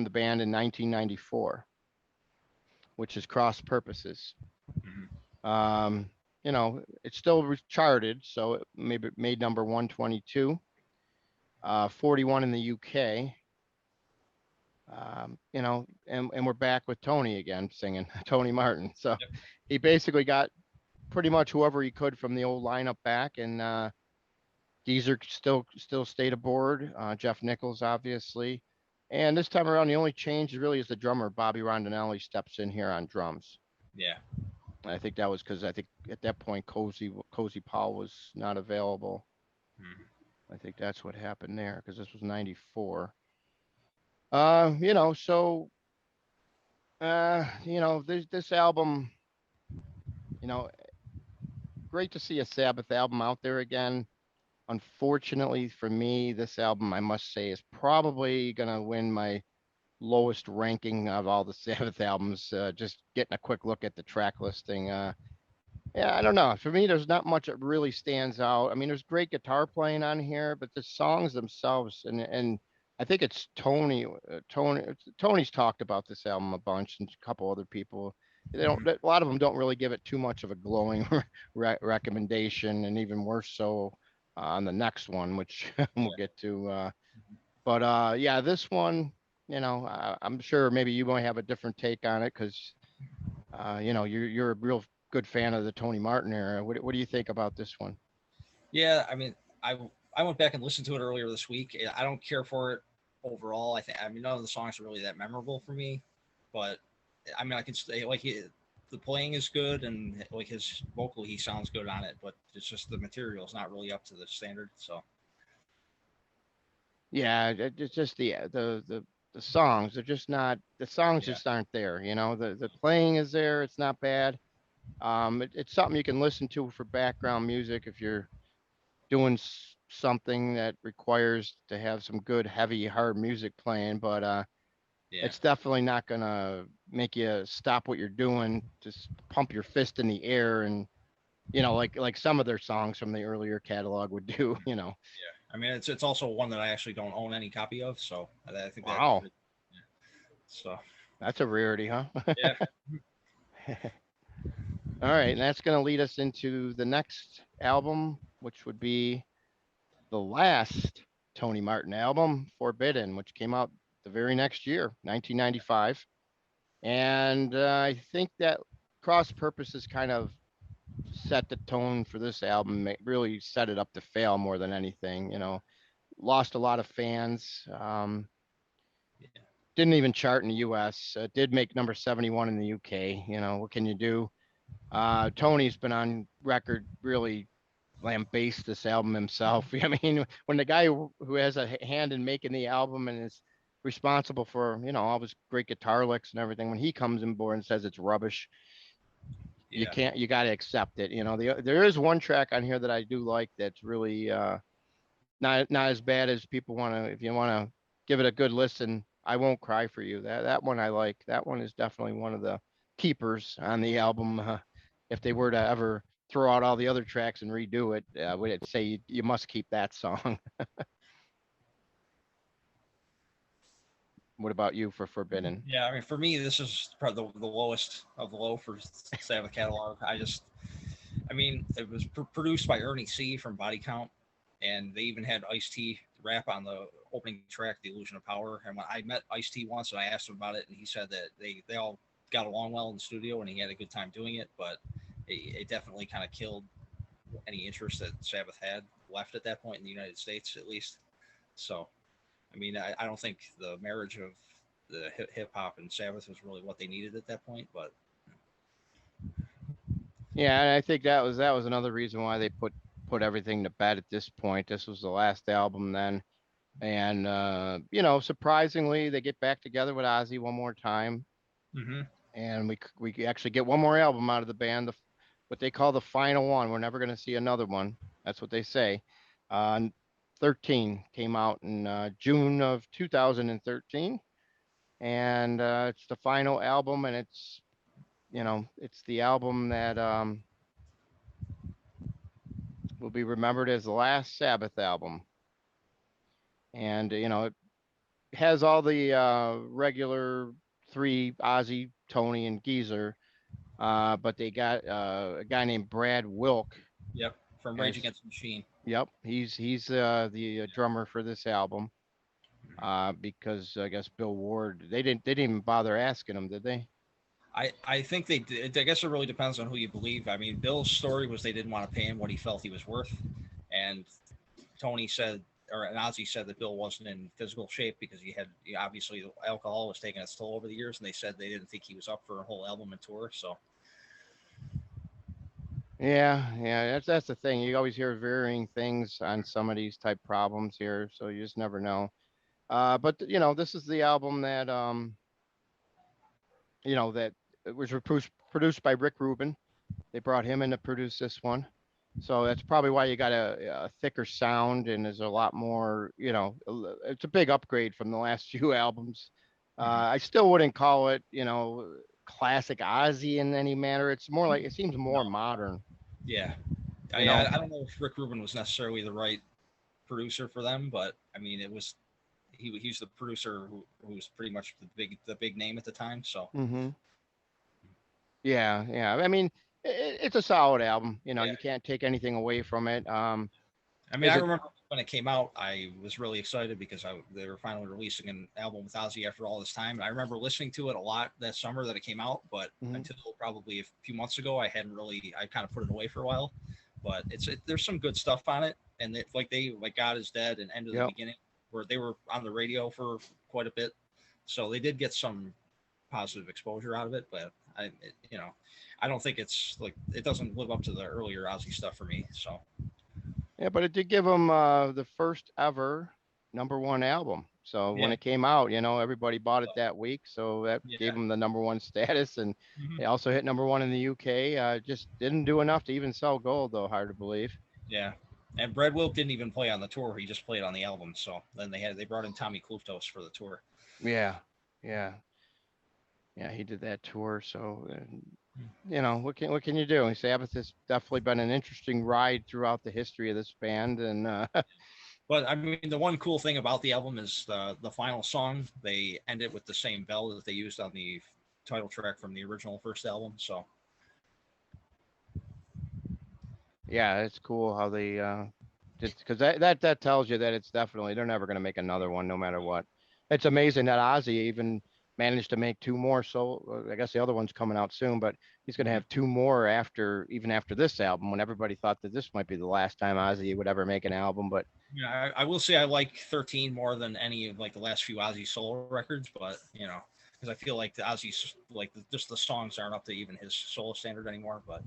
the band in 1994, which is Cross Purposes. hmm Um, it's still charted, so it maybe made number 122, 41 in the UK. And we're back with Tony again singing Tony Martin. So yep, he basically got pretty much whoever he could from the old lineup back, and Geezer still stayed aboard. Jeff Nichols, obviously, and this time around, the only change really is the drummer Bobby Rondinelli steps in here on drums. yeah, I think that was because I think at that point Cozy Paul was not available. hmm I think that's what happened there because this was '94. So this album, you know, great to see a Sabbath album out there again. Unfortunately for me, this album I must say is probably gonna win my lowest ranking of all the Sabbath albums. Just getting a quick look at the track listing. Yeah, I don't know. For me, there's not much that really stands out. I mean, there's great guitar playing on here, but the songs themselves, and I think it's Tony's talked about this album a bunch, and a couple other people. They don't. hmm A lot of them don't really give it too much of a glowing recommendation, and even worse so on the next one, which we'll yeah. get to. But yeah, this one, I'm sure maybe you might have a different take on it because you're a real good fan of the Tony Martin era. What do you think about this one? Yeah, I mean, I went back and listened to it earlier this week. I don't care for it overall. I mean, none of the songs are really that memorable for me, but I mean, I can say the playing is good, and like his vocal, he sounds good on it. But it's just the material is not really up to the standard. So Yeah, it's just the songs. They're just not the songs yeah, just aren't there. The playing is there. It's not bad. It's something you can listen to for background music if you're doing something that requires to have some good heavy hard music playing. But yeah, it's definitely not gonna make you stop what you're doing. Just pump your fist in the air and like some of their songs from the earlier catalog would do. I mean, it's also one that I actually don't own any copy of, so I think that. Wow, Yeah. So that's a rarity, huh? yeah, All right, and that's going to lead us into the next album, which would be the last Tony Martin album, Forbidden, which came out the very next year, 1995. And I think that Cross Purposes kind of set the tone for this album. It really set it up to fail more than anything. Lost a lot of fans. yeah, Didn't even chart in the U.S. Did make number 71 in the UK. What can you do? Tony's been on record really lambaste this album himself. I mean, when the guy who has a hand in making the album and is responsible for all his great guitar licks and everything, when he comes on board and says it's rubbish, you yeah. can't. You got to accept it. There is one track on here that I do like that's really not as bad as people want to. If you want to give it a good listen, I Won't Cry for You. That one I like. That one is definitely one of the keepers on the album. If they were to ever throw out all the other tracks and redo it, I would say you must keep that song. What about you for Forbidden? Yeah, I mean, for me, this is probably the lowest of the low for Sabbath catalog. I mean, it was produced by Ernie C from Body Count, and they even had Ice T rap on the opening track, "The Illusion of Power." And when I met Ice T once, and I asked him about it, and he said that they all got along well in the studio, and he had a good time doing it. But it definitely kind of killed any interest that Sabbath had left at that point in the United States, at least. So, I mean, I don't think the marriage of the hip hop and Sabbath was really what they needed at that point. But Yeah, and I think that was another reason why they put everything to bed at this point. This was the last album then. And surprisingly, they get back together with Ozzy one more time, mm-hmm. and we actually get one more album out of the band, what they call the final one. We're never going to see another one. That's what they say. 13 came out in June of 2013, and it's the final album, and it's the album that will be remembered as the last Sabbath album. And it has all the regular three, Ozzy, Tony, and Geezer. But they got a guy named Brad Wilk Yep, from Rage as. Against the Machine. Yep, he's the drummer for this album. Because I guess Bill Ward, they didn't even bother asking him, did they? I think they did. I guess it really depends on who you believe. I mean, Bill's story was they didn't want to pay him what he felt he was worth, and Tony said, or Ozzy said that Bill wasn't in physical shape because obviously alcohol was taking its toll over the years, and they said they didn't think he was up for a whole album and tour. So Yeah, that's the thing. You always hear varying things on some of these type problems here, so you just never know. But this is the album that was produced by Rick Rubin. They brought him in to produce this one. So that's probably why you got a thicker sound and there's a lot more, it's a big upgrade from the last few albums. mhm. I still wouldn't call it, classic Ozzy in any manner. It's more like, it seems more No, modern, yeah, you know? I don't know if Rick Rubin was necessarily the right producer for them, but I mean, it was he's the producer who was pretty much the big name at the time. So Hmm. Yeah. I mean, it's a solid album. yeah, You can't take anything away from it. I mean, I Is it? remember when it came out, I was really excited because they were finally releasing an album with Ozzy after all this time. And I remember listening to it a lot that summer that it came out, but Mhm. until probably a few months ago, I kind of put it away for a while. But there's some good stuff on it, and like God is Dead and End of the Yep. Beginning, where they were on the radio for quite a bit, so they did get some positive exposure out of it. But I don't think it's like it doesn't live up to the earlier Ozzy stuff for me. So Yeah, but it did give them the first ever number one album. So when yeah, it came out, everybody bought it that week. So that gave yeah. them the number one status. And Mhm. they also hit number one in the UK. Just didn't do enough to even sell gold, though, hard to believe. Yeah. And Brad Wilk didn't even play on the tour. He just played on the album. So then they brought in Tommy Cluftos for the tour. Yeah. Yeah. Yeah. He did that tour. So what can you do? Sabbath has definitely been an interesting ride throughout the history of this band, and But I mean, the one cool thing about the album is the final song. They end it with the same bell that they used on the title track from the original first album. So yeah, it's cool how they because that tells you that it's definitely they're never going to make another one no matter what. It's amazing that Ozzy even managed to make two more. So I guess the other one's coming out soon, but he's going to mhm. have two more after this album. When everybody thought that this might be the last time Ozzy would ever make an album, but Yeah, I will say I like 13 more than any of like the last few Ozzy solo records, but because I feel like the Ozzy's like just the songs aren't up to even his solo standard anymore. But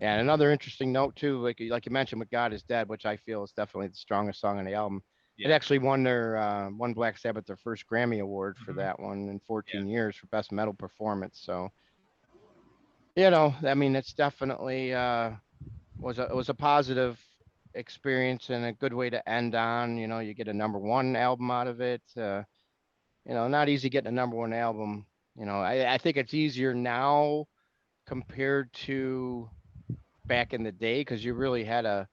yeah, and another interesting note too, like you mentioned with God is Dead, which I feel is definitely the strongest song on the album. It yeah, actually won Black Sabbath their first Grammy award for hmm that one in yeah, 14 years for best metal performance. So I mean, it's definitely was a positive experience and a good way to end on. You get a number one album out of it. Not easy getting a number one album. I think it's easier now compared to back in the day because you really had to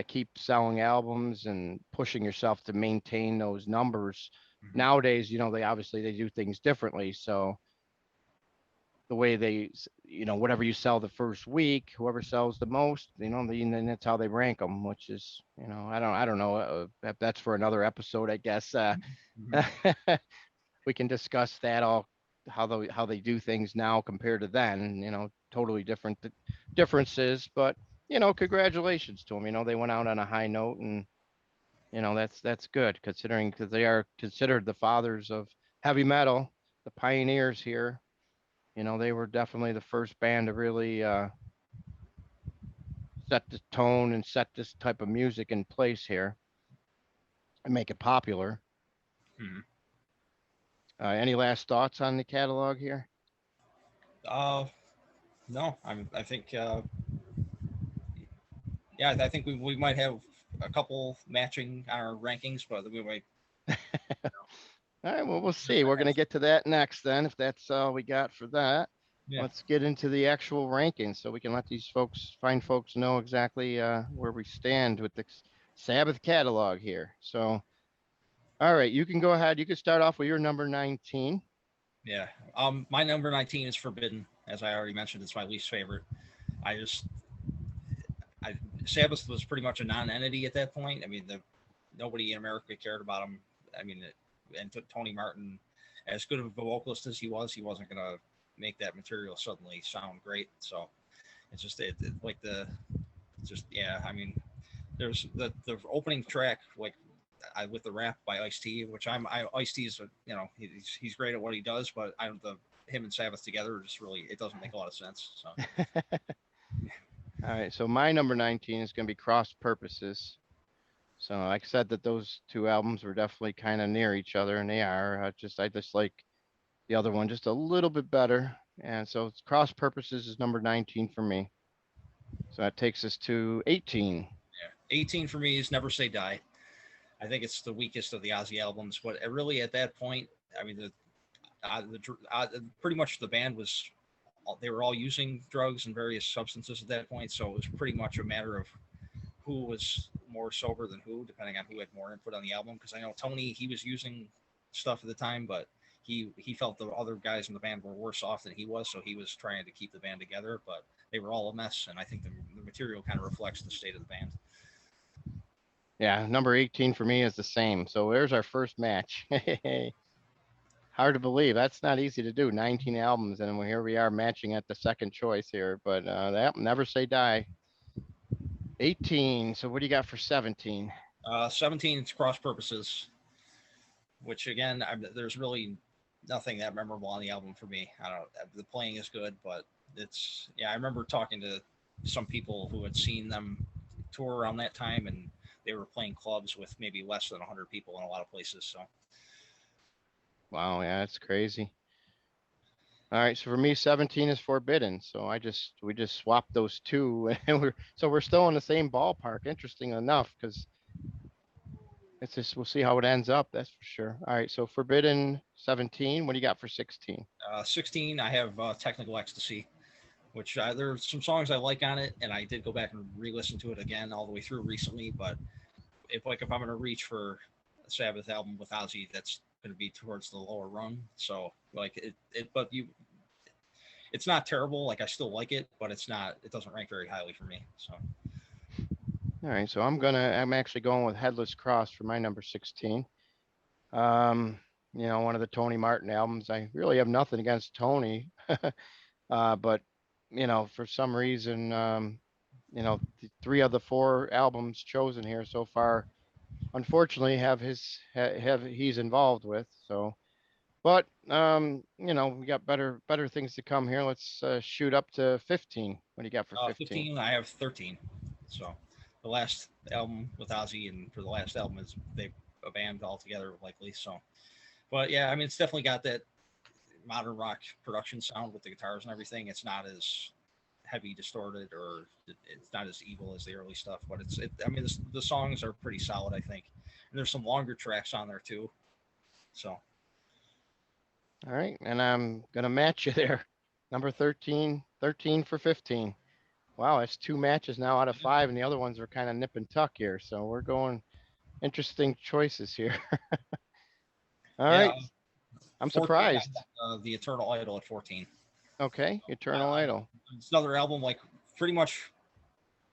keep selling albums and pushing yourself to maintain those numbers. hmm Nowadays, they obviously they do things differently. So the way whatever you sell the first week, whoever sells the most, then that's how they rank them, which is, I don't know. That's for another episode, I guess. hmm We can discuss that all how they do things now compared to then. Totally different differences, but congratulations to them. They went out on a high note, and that's good considering because they are considered the fathers of heavy metal, the pioneers here. They were definitely the first band to really set the tone and set this type of music in place here and make it popular. hmm Any last thoughts on the catalog here? uh, no, I think yeah, I think we might have a couple matching our rankings, but we might All right, well, we'll just see. We're going to get to that next then, if that's all we got for that. yeah. Let's get into the actual rankings so we can let these fine folks know exactly where we stand with the Sabbath catalog here. So, all right, you can go ahead. You can start off with your number 19. Yeah. My number 19 is Forbidden. As I already mentioned, it's my least favorite. I just, I Sabbath was pretty much a non-entity at that point. I mean, nobody in America cared about him. I mean, Tony Martin, as good of a vocalist as he wasn't gonna make that material suddenly sound great. So it's just like just yeah. I mean, there's the opening track with the rap by Ice T, which Ice T is he's great at what he does, but I don't the him and Sabbath together just really it doesn't make a lot of sense. So All right, so my number 19 is going to be Cross Purposes. So, like I said, that those two albums were definitely kind of near each other, and they are. I just like the other one just a little bit better. And so, it's Cross Purposes is number 19 for me. So that takes us to 18. yeah, 18 for me is Never Say Die. I think it's the weakest of the Ozzy albums, but really at that point, I mean pretty much the band was they were all using drugs and various substances at that point, so it was pretty much a matter of who was more sober than who, depending on who had more input on the album. Because I know Tony, he was using stuff at the time, but he felt the other guys in the band were worse off than he was, so he was trying to keep the band together. But they were all a mess, and I think the material kind of reflects the state of the band. Yeah, number 18 for me is the same. So there's our first match. Hard to believe. That's not easy to do. 19 albums, and here we are matching at the second choice here. But that Never Say Die. 18. So what do you got for 17? 17 is Cross Purposes, which again, there's really nothing that memorable on the album for me. I don't know. The playing is good, but it's yeah. I remember talking to some people who had seen them tour around that time, and they were playing clubs with maybe less than 100 people in a lot of places. So Wow, yeah, that's crazy. All right, so for me, 17 is Forbidden. So we just swapped those two, and we're still in the same ballpark. Interesting enough, because it's just we'll see how it ends up. That's for sure. All right, so Forbidden 17. What do you got for 16? 16, I have Technical Ecstasy, which there's some songs I like on it, and I did go back and re-listen to it again all the way through recently. But if I'm gonna reach for a Sabbath album with Ozzy, that's gonna be towards the lower rung. So like but it's not terrible. Like I still like it, but it's not. It doesn't rank very highly for me. So All right, so I'm actually going with Headless Cross for my number 16. Um, one of the Tony Martin albums. I really have nothing against Tony, but for some reason, the three of the four albums chosen here so far, unfortunately, have he's involved with. So, but we got better things to come here. Let's shoot up to 15. What do you got for 15? 15, I have 13. So the last album with Ozzy, and for the last album is they a band all together likely. So, but yeah, I mean it's definitely got that modern rock production sound with the guitars and everything. It's not as heavy distorted or it's not as evil as the early stuff, but I mean the songs are pretty solid, I think, and there's some longer tracks on there too. So All right, and I'm gonna match you there. Number 13, 13 for 15. Wow, that's two matches now out of five, and the other ones are kind of nip and tuck here. So we're going interesting choices here. All yeah, right, I'm 14, I surprised. got the Eternal Idol at 14. Okay, Eternal Idol. It's another album like pretty much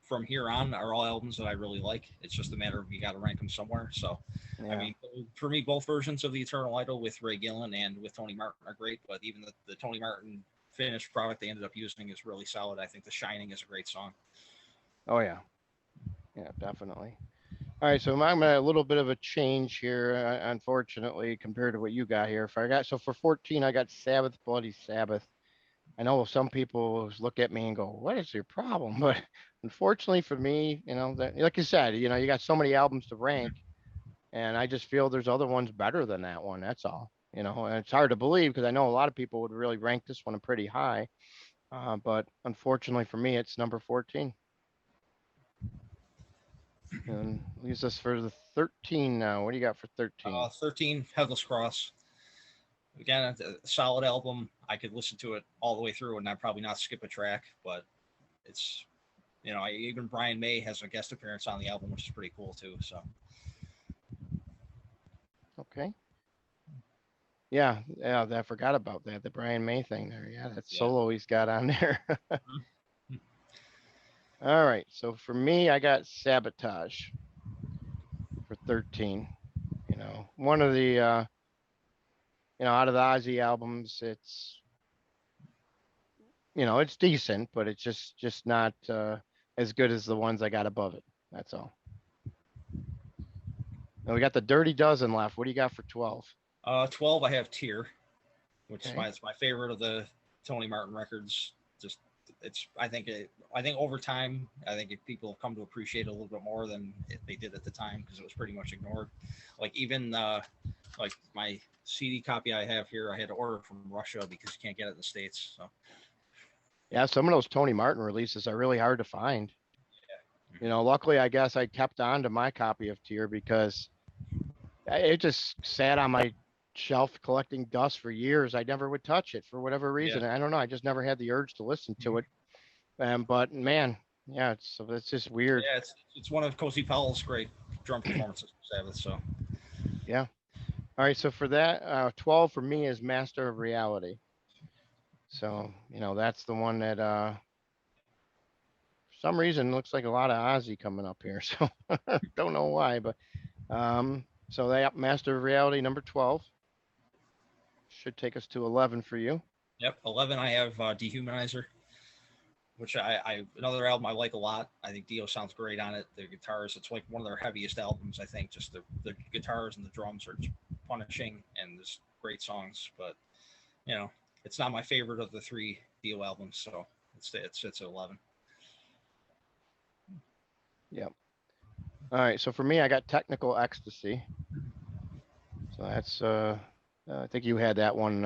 from here on are all albums that I really like. It's just a matter of you got to rank them somewhere. So, I Yeah. mean, for me, both versions of the Eternal Idol with Ray Gillen and with Tony Martin are great. But even the Tony Martin finished product they ended up using is really solid. I think The Shining is a great song. Oh yeah. Yeah, definitely. All right, so I'm at a little bit of a change here, unfortunately, compared to what you got here. If I got so for 14, I got Sabbath, Bloody Sabbath. I know some people look at me and go, "What is your problem?" But unfortunately for me, that like you said, you got so many albums to rank, and I just feel there's other ones better than that one. That's all. And it's hard to believe because I know a lot of people would really rank this one pretty high, but unfortunately for me, it's number 14. And leaves us for the 13 now. What do you got for 13? 13, Headless Cross. Again, a solid album. I could listen to it all the way through and I'd probably not skip a track, but it's, even Brian May has a guest appearance on the album, which is pretty cool too. So, Okay. Yeah, I forgot about that. The Brian May thing there. Yeah, that yeah. solo he's got on there. Mhm. All right. So for me, I got Sabotage for 13. One of the out of the Ozzy albums, it's decent, but it's just not as good as the ones I got above it. That's all. Now we got the Dirty Dozen left. What do you got for 12? 12, I have Tear, which is Okay. it's my favorite of the Tony Martin records. Just I think over time, I think people have come to appreciate it a little bit more than they did at the time because it was pretty much ignored. Like even like my CD copy I have here, I had to order from Russia because you can't get it in the States. So Yeah, some of those Tony Martin releases are really hard to find. yeah. Luckily, I guess I kept on to my copy of Tear because it just sat on my shelf collecting dust for years. I never would touch it for whatever Yeah. reason. I don't know. I just never had the urge to listen to it. But man, yeah, it's just weird. Yeah, it's one of Cozy Powell's great drum performances for Sabbath. So Yeah. All right. So for that, 12 for me is Master of Reality. So, that's the one that for some reason looks like a lot of Ozzy coming up here. So don't know why, but so that Master of Reality number 12 should take us to 11 for you. yep, 11 I have Dehumanizer, which I another album I like a lot. I think Dio sounds great on it. The guitars, it's like one of their heaviest albums. I think just the guitars and the drums are just punishing and there's great songs. But it's not my favorite of the three Dio albums, so it's 11. Yep. All right. So for me, I got Technical Ecstasy. So that's I think you had that one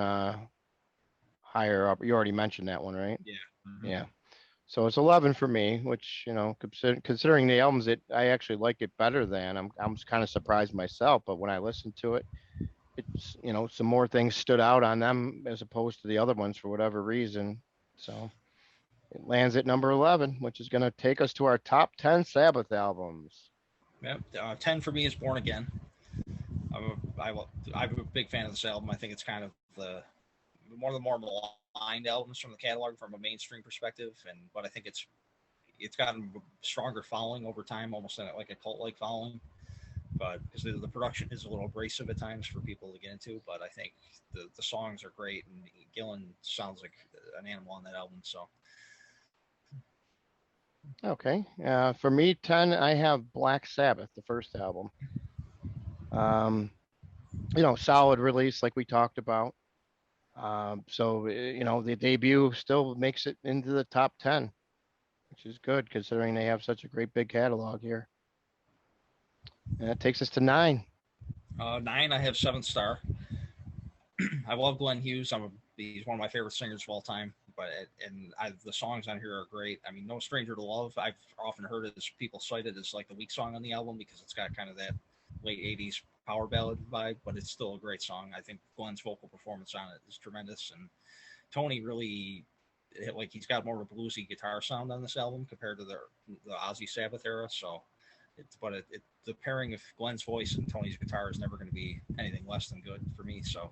higher up. You already mentioned that one, right? Yeah. Mm-hmm. Yeah. So it's 11 for me, which, considering the albums that I actually like it better than, I'm kind of surprised myself. But when I listened to it, it's, some more things stood out on them as opposed to the other ones for whatever reason. So it lands at number 11, which is going to take us to our top 10 Sabbath albums. Yep. 10 for me is Born Again. I'm a big fan of this album. I think it's kind of one of the more maligned albums from the catalog from a mainstream perspective, but I think it's gotten a stronger following over time, almost like a cult like following. But the production is a little abrasive at times for people to get into, but I think the songs are great, and Gillan sounds like an animal on that album. So Okay. For me, 10, I have Black Sabbath, the first album. Solid release like we talked about. The debut still makes it into the top 10, which is good considering they have such a great big catalog here. And that takes us to 9. 9, I have Seventh Star. I love Glenn Hughes. He's one of my favorite singers of all time. The songs on here are great. I mean, No Stranger to Love, I've often heard it as people cite it as like the weak song on the album because it's got kind of that late 80s power ballad vibe, but it's still a great song. I think Glenn's vocal performance on it is tremendous, and Tony really, like, he's got more of a bluesy guitar sound on this album compared to the Ozzy Sabbath era. So the pairing of Glenn's voice and Tony's guitar is never going to be anything less than good for me. So,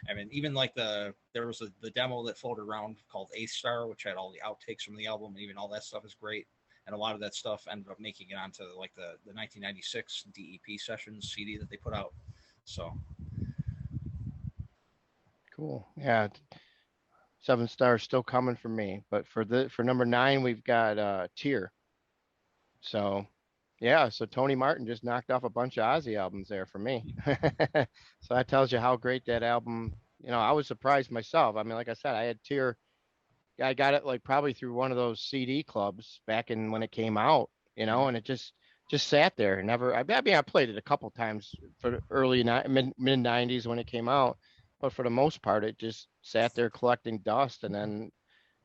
I mean, even like there was the demo that floated around called Eighth Star, which had all the outtakes from the album, and even all that stuff is great. And a lot of that stuff ended up making it onto like the 1996 DEP Sessions CD that they put out. So Cool. Yeah. 7 stars still coming for me. But for number 9, we've got Tear. So yeah, so Tony Martin just knocked off a bunch of Ozzy albums there for me. So that tells you how great that album, I was surprised myself. I mean, like I said, I had Tear. I got it like probably through one of those CD clubs back in when it came out, and it just sat there. Never. I mean, I played it a couple times for the mid '90s when it came out, but for the most part, it just sat there collecting dust. And then,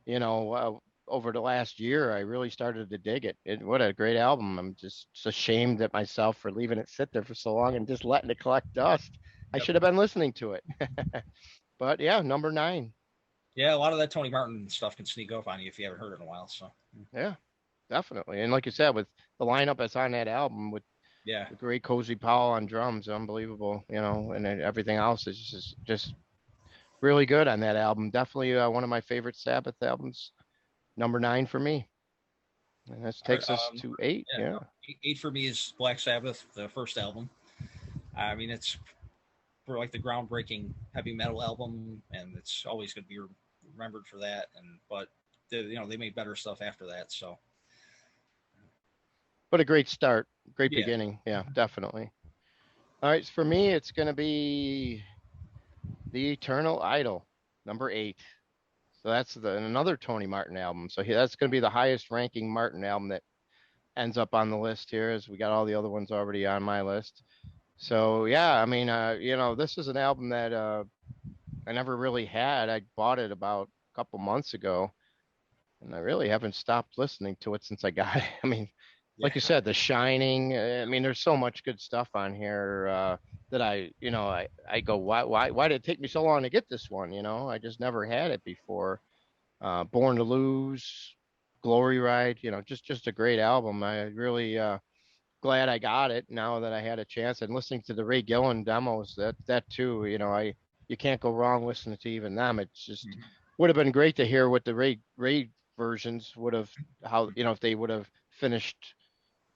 you know, uh, over the last year, I really started to dig it. What a great album! I'm just ashamed at myself for leaving it sit there for so long and just letting it collect dust. I yep. should have been listening to it. But yeah, number 9. Yeah, a lot of that Tony Martin stuff can sneak up on you if you haven't heard it in a while. So Yeah, definitely. And like you said, with the lineup that's on that album, with yeah, the great Cozy Powell on drums, unbelievable, and then everything else is just really good on that album. Definitely one of my favorite Sabbath albums. Number 9 for me. And this all right, takes us to 8. yeah, Yeah. 8 for me is Black Sabbath, the first album. I mean, it's for like the groundbreaking heavy metal album, and it's always going to be remembered for that. But they made better stuff after that. So But a great start, great yeah, beginning. Yeah, definitely. All right, so for me, it's going to be The Eternal Idol, number 8. So that's another Tony Martin album. So that's going to be the highest ranking Martin album that ends up on the list here, as we got all the other ones already on my list. So yeah, I mean, this is an album that I never really had. I bought it about a couple months ago, and I really haven't stopped listening to it since I got it. I mean, yeah, like you said, The Shining. I mean, there's so much good stuff on here that I go, why did it take me so long to get this one? I just never had it before. Born to Lose, Glory Ride. Just a great album. I really glad I got it now that I had a chance. And listening to the Ray Gillan demos, that too, you can't go wrong listening to even them. It's just Mhm. would have been great to hear what the Ray versions would have, how, if they would have finished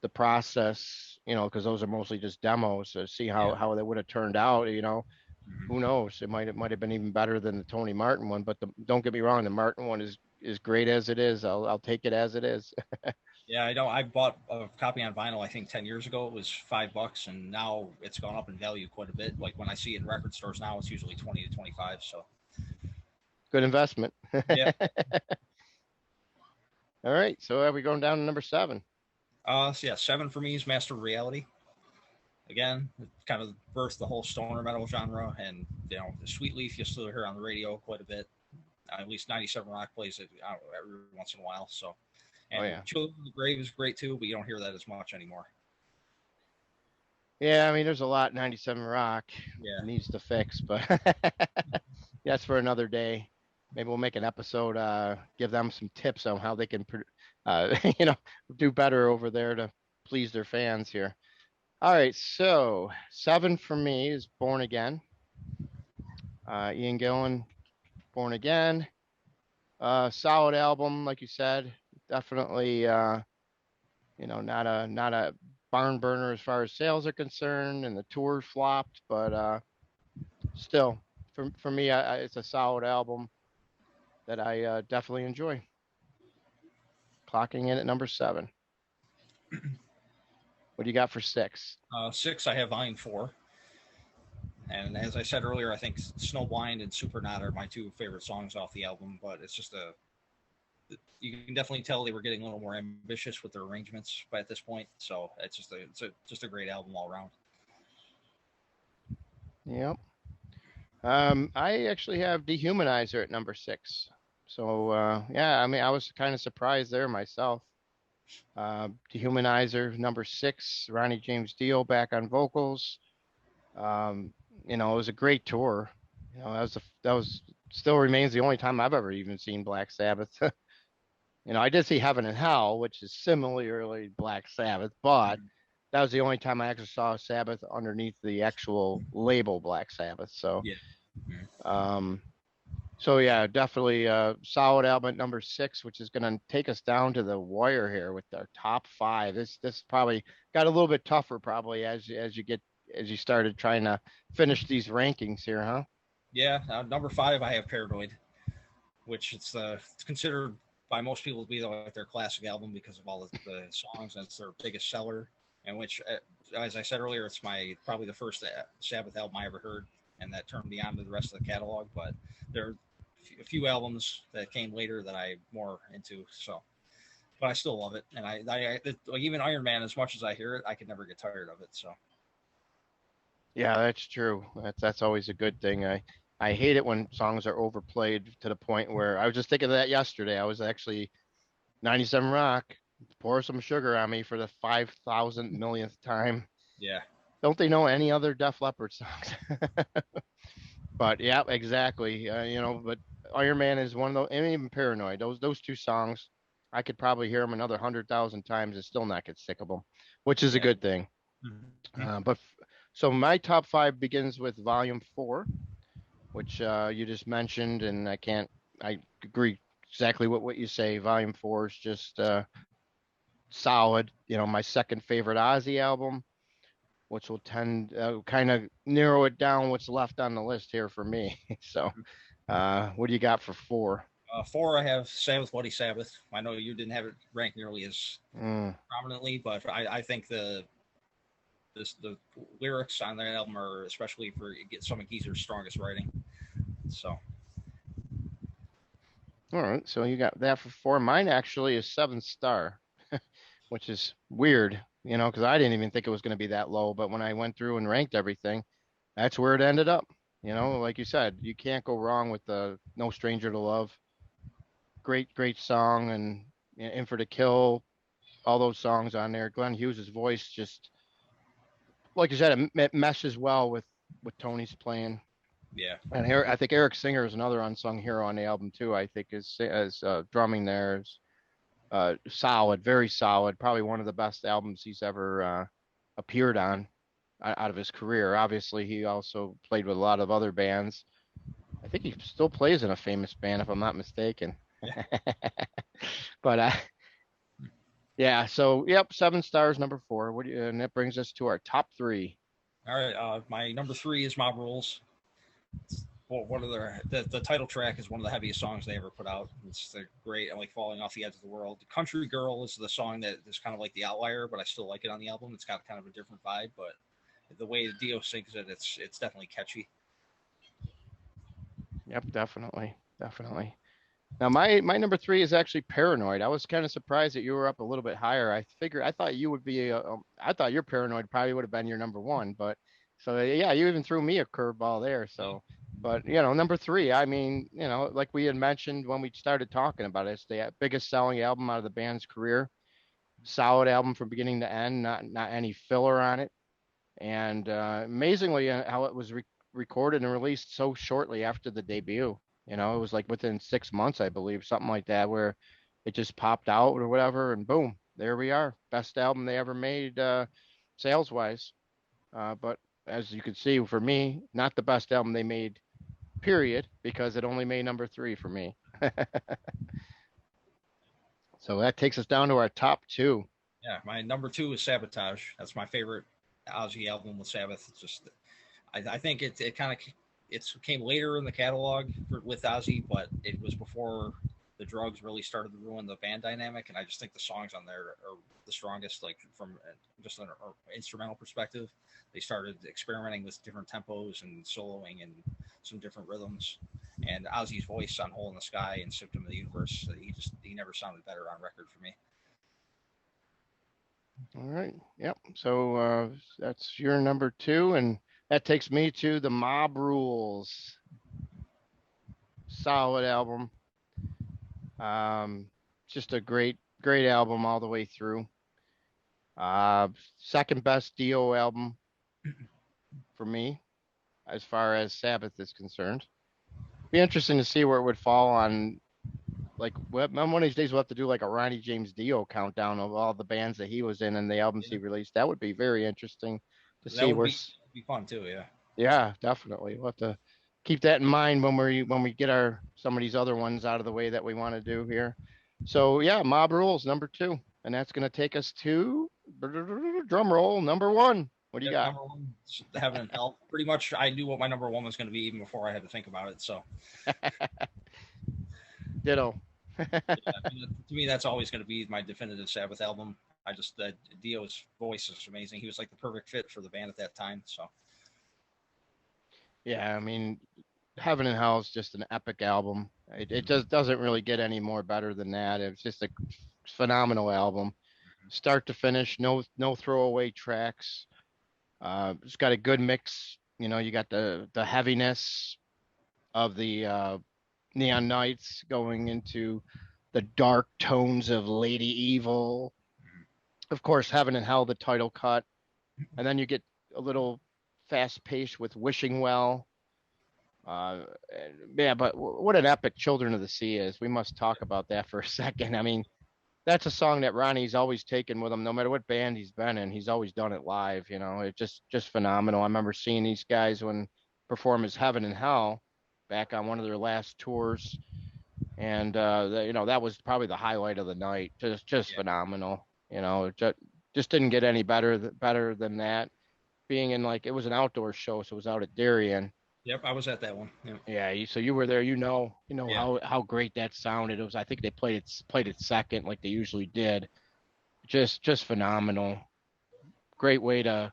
the process, because those are mostly just demos, to see Yeah. how they would have turned out. Who Mhm. knows? It might have been even better than the Tony Martin one. But don't get me wrong, the Martin one is great as it is. I'll take it as it is. Yeah, I know. I bought a copy on vinyl. I think 10 years ago it was $5, and now it's gone up in value quite a bit. Like when I see it in record stores now, it's usually 20 to 25. So Good investment. yeah. All right, so are we going down to number 7? So yeah, 7 for me is Master of Reality. Again, it kind of birthed the whole stoner metal genre, and the Sweet Leaf you still hear on the radio quite a bit. At least 97 Rock plays it every once in a while. So Oh And yeah. Children of the Grave is great too, but you don't hear that as much anymore. Yeah, I mean, there's a lot 97 Rock Yeah. needs to fix, but that's for another day. Maybe we'll make an episode, give them some tips on how they can, you know, do better over there to please their fans here. All right, so 7 for me is Born Again. Ian Gillan, Born Again. Solid album, like you said. Definitely, not a barn burner as far as sales are concerned, and the tour flopped, but still, for me, it's a solid album that I definitely enjoy. Clocking in at number 7. What do you got for 6? 6, I have Volume 4. And as I said earlier, I think Snowblind and Supernaut are my two favorite songs off the album. But it's just you can definitely tell they were getting a little more ambitious with their arrangements by at this point. So it's just a great album all around. Yep. I actually have Dehumanizer at number 6. So yeah, I mean, I was kind of surprised there myself. Dehumanizer number 6, Ronnie James Dio back on vocals. Um, it was a great tour. That was still remains the only time I've ever even seen Black Sabbath. I did see Heaven and Hell, which is similarly Black Sabbath, but Mhm. that was the only time I actually saw Sabbath underneath the actual label Black Sabbath. So, Yeah. Mhm. um, so yeah, definitely a solid album at number 6, which is going to take us down to the wire here with our top 5. This probably got a little bit tougher probably as you started trying to finish these rankings here, huh? Yeah. Number 5, I have Paranoid, which it's considered by most people to be like their classic album because of all the songs, and it's their biggest seller. And which, as I said earlier, it's my probably the first Sabbath album I ever heard, and that turned me on to the rest of the catalog. But there are a few albums that came later that I'm more into. So, but I still love it, and like even Iron Man, as much as I hear it, I could never get tired of it. So, Yeah, that's true. That's always a good thing. I hate it when songs are overplayed to the point where I was just thinking of that yesterday. I was actually 97 Rock, pour some sugar on me for the 5,000 millionth time. yeah, Don't they know any other Def Leppard songs? But yeah, exactly. But Iron Man is one of those, and even Paranoid. Those two songs, I could probably hear them another 100,000 times and still not get sick of them, which is a yeah. good thing. Mhm. So my top 5 begins with Volume 4, which you just mentioned, and I agree exactly what you say. Volume 4 is just solid. My second favorite Ozzy album, which will tend kind of narrow it down what's left on the list here for me. So, what do you got for 4? 4, I have Sabbath, Bloody Sabbath. I know you didn't have it ranked nearly as Mm. prominently, but I think the lyrics on that album are especially for some of Geezer's strongest writing. So All right, so you got that for 4. Mine actually is 7 star, which is weird, because I didn't even think it was going to be that low. But when I went through and ranked everything, that's where it ended up. Like you said, you can't go wrong with the No Stranger to Love. Great, great song, and In for the Kill, all those songs on there. Glenn Hughes's voice just, like you said, it meshes well with Tony's playing. yeah, And here, I think Eric Singer is another unsung hero on the album too. I think is drumming there is solid, very solid. Probably one of the best albums he's ever appeared on out of his career. Obviously, he also played with a lot of other bands. I think he still plays in a famous band, if I'm not mistaken. yeah. But yeah. So yep, 7 stars, number 4. And that brings us to our top 3. All right, my number 3 is Mob Rules. Well, one of the title track is one of the heaviest songs they ever put out. It's great. I'm like falling off the edge of the world. Country Girl is the song that is kind of like the outlier, but I still like it on the album. It's got kind of a different vibe, but the way Dio sings it, it's definitely catchy. Yep, definitely, definitely. Now my number 3 is actually Paranoid. I was kind of surprised that you were up a little bit higher. I thought you would be. I thought your Paranoid probably would have been your number 1, but so yeah, you even threw me a curveball there. Yeah. So But number three, I mean, like we had mentioned when we started talking about it, it's the biggest selling album out of the band's career. Solid album from beginning to end, not any filler on it. And amazingly, how it was recorded and released so shortly after the debut. It was like within 6 months, I believe, something like that, where it just popped out or whatever, and boom, there we are. Best album they ever made, sales wise. But as you can see, for me, not the best album they made, period, because it only made number three for me. So that takes us down to our top two. Yeah, my number two is Sabotage. That's my favorite Ozzy album with Sabbath. It's just, I think it kind of it came later in the catalog with Ozzy, but it was before the drugs really started to ruin the band dynamic. And I just think the songs on there are the strongest, like from just an instrumental perspective. They started experimenting with different tempos and soloing and some different rhythms. And Ozzy's voice on "Hole in the Sky" and "Symptom of the Universe," he never sounded better on record for me. All right. Yep. So that's your number two. And that takes me to the Mob Rules. Solid album. Just a great album all the way through. Second best Dio album for me, as far as Sabbath is concerned. Be interesting to see where it would fall on. Like, one of these days we'll have to do like a Ronnie James Dio countdown of all the bands that he was in and the albums he released. That would be very interesting to That see would where. be fun too. Yeah. Yeah, definitely. We'll have to keep that in mind when we get some of these other ones out of the way that we want to do here. So yeah, Mob Rules number two, and that's going to take us to drum roll number one. What do you Yep, got? number one, Heaven and Hell. Pretty much, I knew what my number one was going to be even before I had to think about it. So, Ditto. yeah, I mean, to me, that's always going to be my definitive Sabbath album. I just Dio's voice is amazing. He was like the perfect fit for the band at that time. So, Yeah, I mean, Heaven and Hell is just an epic album. It just doesn't really get any more better than that. It's just a phenomenal album, start to finish. No throwaway tracks. It's got a good mix. You got the heaviness of the Neon Knights going into the dark tones of Lady Evil. Of course, Heaven and Hell, the title cut, and then you get a little fast paced with Wishing Well. Uh, yeah, but what an epic Children of the Sea is. We must talk about that for a second. I mean, that's a song that Ronnie's always taken with him, no matter what band he's been in. He's always done it live. It's just phenomenal. I remember seeing these guys when perform as Heaven and Hell back on one of their last tours, and that was probably the highlight of the night. Just yeah. phenomenal. It just didn't get any better than that. Being in, like, it was an outdoor show, so it was out at Darien. Yep, I was at that one. Yeah. Yeah, so you were there. Yeah. How great that sounded. It was. I think they played it second, like they usually did. Just phenomenal. Great way to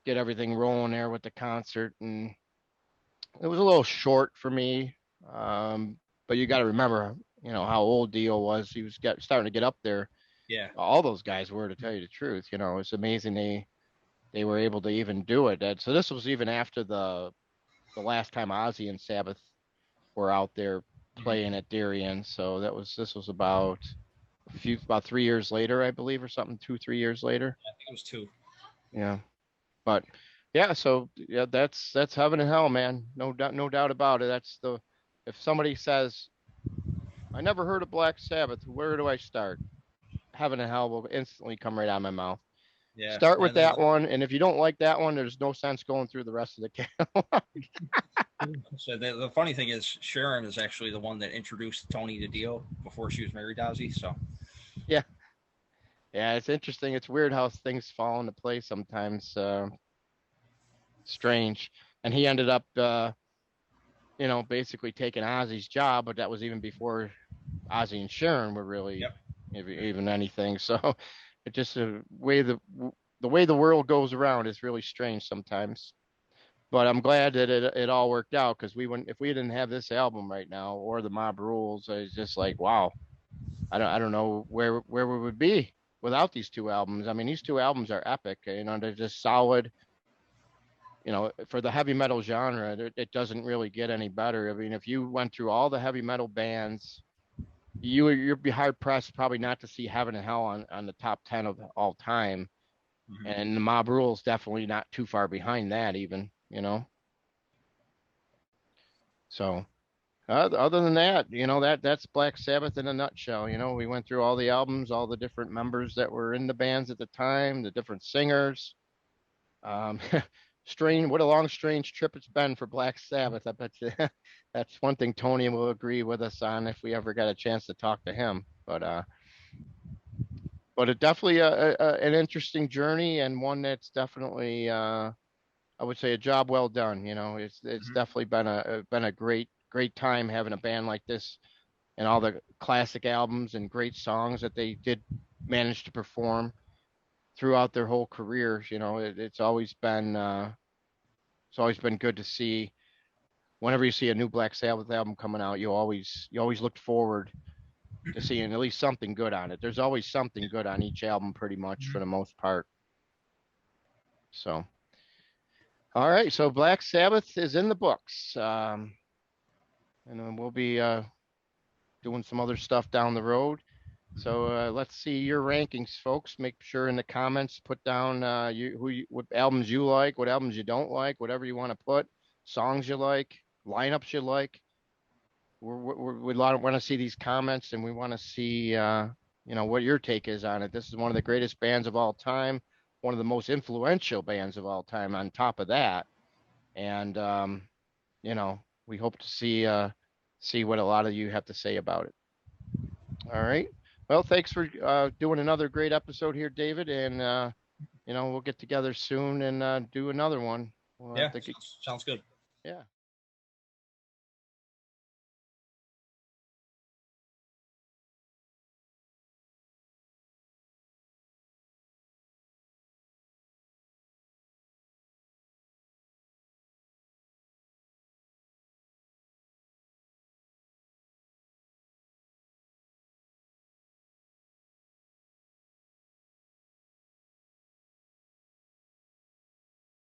get everything rolling there with the concert, and it was a little short for me. But you got to remember, how old Dio was. He was starting to get up there. Yeah. All those guys were, to tell you the truth. It's amazing they were able to even do it. So this was even after the last time Ozzy and Sabbath were out there playing at Darien. So this was about 3 years later, I believe, or something, 2-3 years later. I think it was two. Yeah. But yeah, so yeah, that's Heaven and Hell, man. No doubt about it. If somebody says, I never heard of Black Sabbath, where do I start? Heaven and Hell will instantly come right out of my mouth. Yeah. Start with that one, and if you don't like that one, there's no sense going through the rest of the catalog. So the funny thing is, Sharon is actually the one that introduced Tony to Dio before she was married to Ozzy. So, Yeah. Yeah, it's interesting. It's weird how things fall into place sometimes. Strange. And he ended up, basically taking Ozzy's job, but that was even before Ozzy and Sharon were really yep. even anything. So it just the way the world goes around is really strange sometimes. But I'm glad that it all worked out, because if we didn't have this album right now or the Mob Rules, it's just like, wow, I don't know where we would be without these two albums. I mean, these two albums are epic. They're just solid. for the heavy metal genre, it doesn't really get any better. I mean, if you went through all the heavy metal bands, you'd be hard pressed probably not to see Heaven and Hell on the top 10 of all time. Mhm. And the Mob Rule's definitely not too far behind that even. So other than that, that's Black Sabbath in a nutshell. We went through all the albums, all the different members that were in the bands at the time, the different singers. Um, what a long, strange trip it's been for Black Sabbath. I bet you that's one thing Tony will agree with us on if we ever got a chance to talk to him. But it definitely an interesting journey and one that's definitely I would say a job well done. It's Mhm. definitely been a great time having a band like this and all the classic albums and great songs that they did manage to perform throughout their whole careers. It's always been good to see. Whenever you see a new Black Sabbath album coming out, you always look forward to seeing at least something good on it. There's always something good on each album, pretty much for Mhm. the most part. So, all right. So Black Sabbath is in the books, and then we'll be doing some other stuff down the road. So let's see your rankings, folks. Make sure in the comments put down what albums you like, what albums you don't like, whatever you want to put, songs you like, lineups you like. We want to see these comments, and we want to see what your take is on it. This is one of the greatest bands of all time, one of the most influential bands of all time. On top of that, and we hope to see what a lot of you have to say about it. All right. Well, thanks for doing another great episode here, David, and we'll get together soon and do another one. We'll have Yeah, to get, sounds good. yeah.